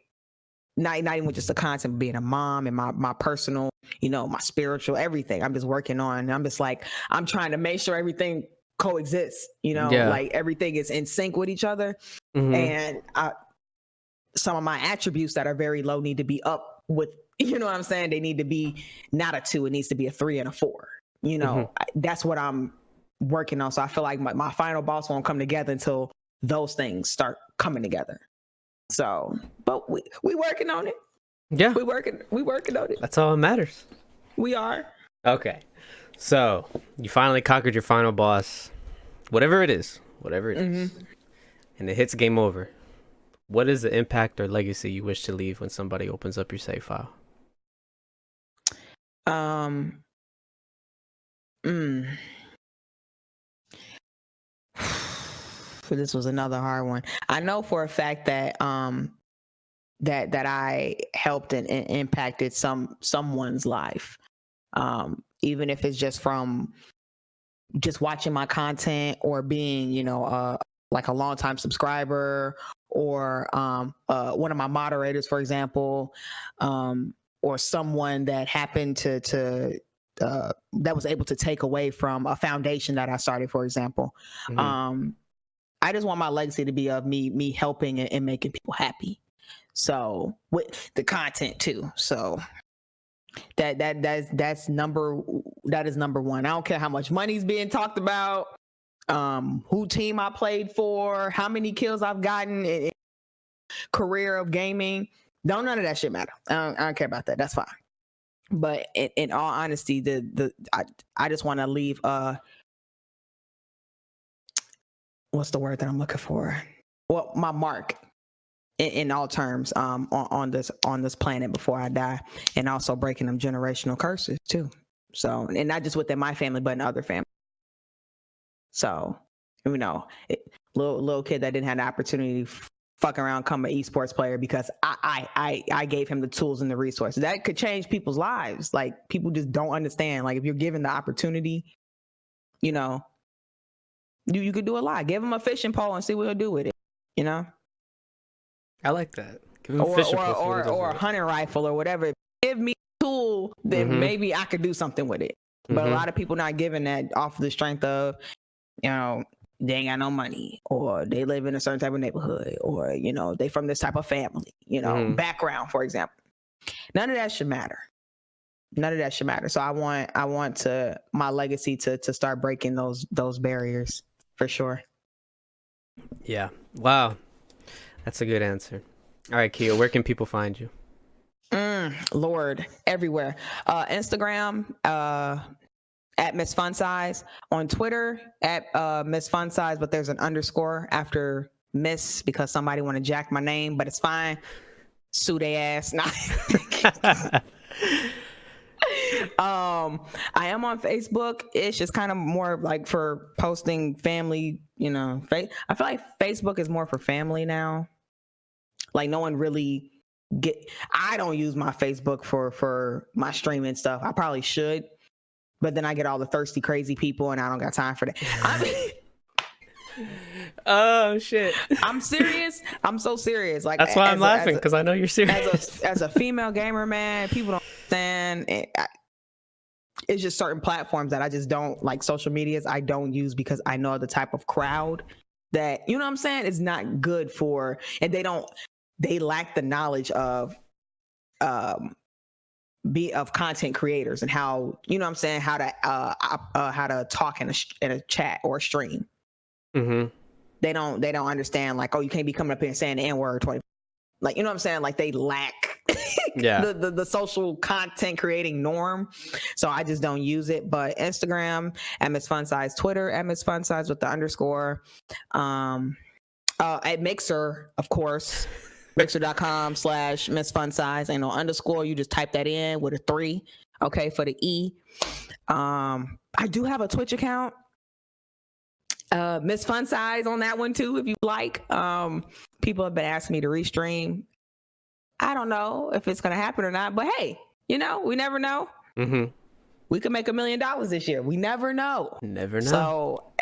not even just the concept of being a mom and my personal, you know, my spiritual, everything. I'm just working on. I'm just like, I'm trying to make sure everything coexists, you know, like everything is in sync with each other. And some of my attributes that are very low need to be up with, you know what I'm saying? They need to be not a 2, it needs to be a 3 and a 4. You know, that's what I'm working on. So I feel like my final boss won't come together until those things start coming together. So, but we working on it. Yeah. We working on it. That's all that matters. We are. Okay. So you finally conquered your final boss. Whatever it is. And it hits game over. What is the impact or legacy you wish to leave when somebody opens up your save file? This was another hard one. I know for a fact that that I helped and impacted someone's life. Even if it's just from just watching my content or being, you know, like a longtime subscriber or one of my moderators, for example, or someone that happened to that was able to take away from a foundation that I started, for example. I just want my legacy to be of me helping and making people happy. So with the content too. So that is number one. I don't care how much money's being talked about, who team I played for, how many kills I've gotten in career of gaming. None of that shit matter. I don't care about that. That's fine. But in all honesty, I just want to leave what's the word that I'm looking for? Well, my mark in all terms on this planet before I die, and also breaking them generational curses too. So, and not just within my family, but in other families. So, you know, little kid that didn't have the opportunity to fuck around, become an esports player because I gave him the tools and the resources that could change people's lives. Like, people just don't understand. Like, if you're given the opportunity, you know, you could do a lot. Give him a fishing pole and see what he'll do with it. You know. I like that. Give him a fishing pole or a hunting rifle or whatever. Give me a tool, then maybe I could do something with it. But a lot of people not giving that off the strength of, you know, they ain't got no money, or they live in a certain type of neighborhood, or, you know, they from this type of family, you know, background, for example. None of that should matter. So I want my legacy to start breaking those barriers for sure. Yeah. Wow. That's a good answer. All right, Kia, where can people find you? Lord, everywhere. Instagram, at Ms Funsiz. On Twitter, at Ms Funsiz, but there's an underscore after Miss because somebody want to jack my name, but it's fine. Sue they ass. Nah. I am on Facebook. It's just kind of more like for posting family, you know. I feel like Facebook is more for family now. Like, no one really I don't use my Facebook for my streaming stuff. I probably should, but then I get all the thirsty, crazy people, and I don't got time for that. Oh shit! I'm serious. I'm so serious. Like, that's why I'm laughing, because I know you're serious. As a female gamer, man, people don't understand. It's just certain platforms that I just don't like. Social medias I don't use because I know the type of crowd that, you know what I'm saying, is not good for, and they lack the knowledge of content creators and how, you know what I'm saying, how to talk in a chat or a stream. They don't understand, like, oh, you can't be coming up here and saying the N-word 20, like, you know what I'm saying, like, they lack the social content creating norm. So I just don't use it. But Instagram at Ms Funsiz, Twitter at Ms Funsiz with the underscore, at Mixer, of course, mixer.com/Ms Funsiz, and no underscore, you just type that in with a 3, okay, for the E. I do have a Twitch account, Ms Funsiz, on that one too, if you like. People have been asking me to restream. I don't know if it's gonna happen or not, but hey, you know, we never know. We could make $1 million this year. We never know. So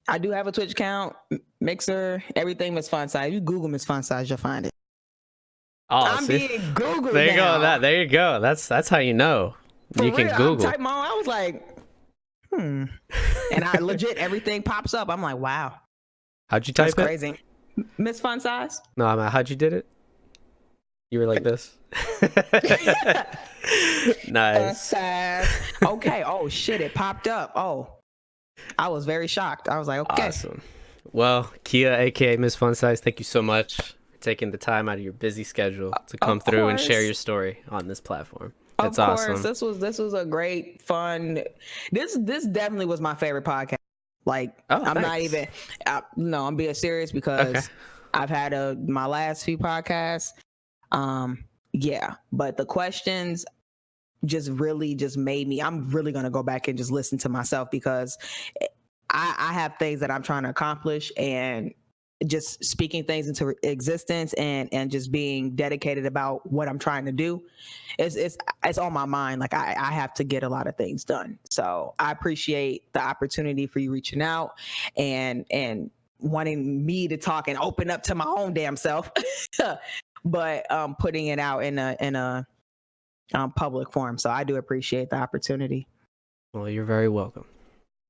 I do have a Twitch account, Mixer, everything Ms Funsiz. You Google Ms Funsiz, you'll find it. Oh, I'm being Googled there you now. go. There you go. That's how you know. You can Google. I was like, and I legit, everything pops up. I'm like, wow. How'd you type it? That's crazy. Ms Funsiz? No, how'd you did it? You were like this. Nice. Okay. Oh shit! It popped up. Oh, I was very shocked. I was like, okay. Awesome. Well, Kia, aka Ms Funsiz, thank you so much for taking the time out of your busy schedule to come through and share your story on this platform. That's awesome. This was a great fun. This definitely was my favorite podcast. Like, I'm not even. No, I'm being serious because I've had my last few podcasts. Yeah, but the questions just made me. I'm really gonna go back and just listen to myself because I have things that I'm trying to accomplish, and just speaking things into existence and just being dedicated about what I'm trying to do. It's on my mind. Like I have to get a lot of things done. So I appreciate the opportunity for you reaching out and wanting me to talk and open up to my own damn self, but putting it out in a public forum. So I do appreciate the opportunity. Well, you're very welcome.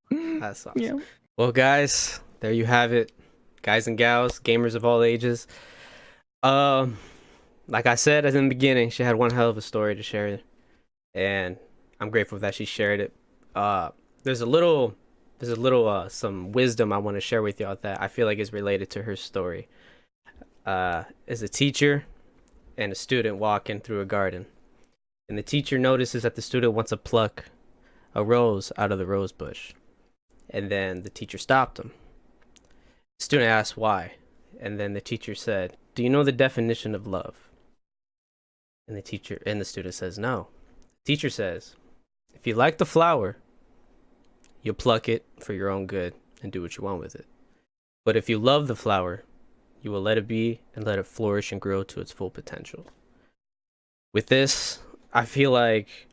That's awesome. Yeah. Well, guys, there you have it. Guys and gals, gamers of all ages. Like I said in the beginning, she had one hell of a story to share, and I'm grateful that she shared it. There's a little some wisdom I want to share with y'all that I feel like is related to her story. As a teacher and a student walking through a garden, and the teacher notices that the student wants to pluck a rose out of the rose bush, and then the teacher stopped him. The student asked why, and then the teacher said, "Do you know the definition of love?" And the student says, "No." The teacher says, "If you like the flower, you'll pluck it for your own good and do what you want with it. But if you love the flower, you will let it be and let it flourish and grow to its full potential." With this, I feel like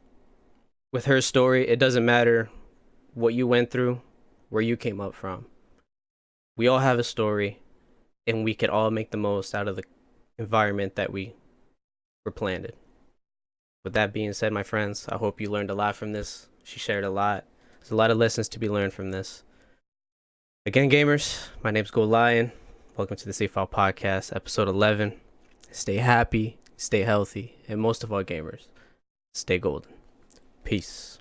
with her story, it doesn't matter what you went through, where you came up from. We all have a story, and we can all make the most out of the environment that we were planted. With that being said, my friends, I hope you learned a lot from this. She shared a lot. There's a lot of lessons to be learned from this. Again, gamers, my name's Gold Lion. Welcome to the Safe File Podcast, episode 11. Stay happy, stay healthy, and most of all, gamers, stay golden. Peace.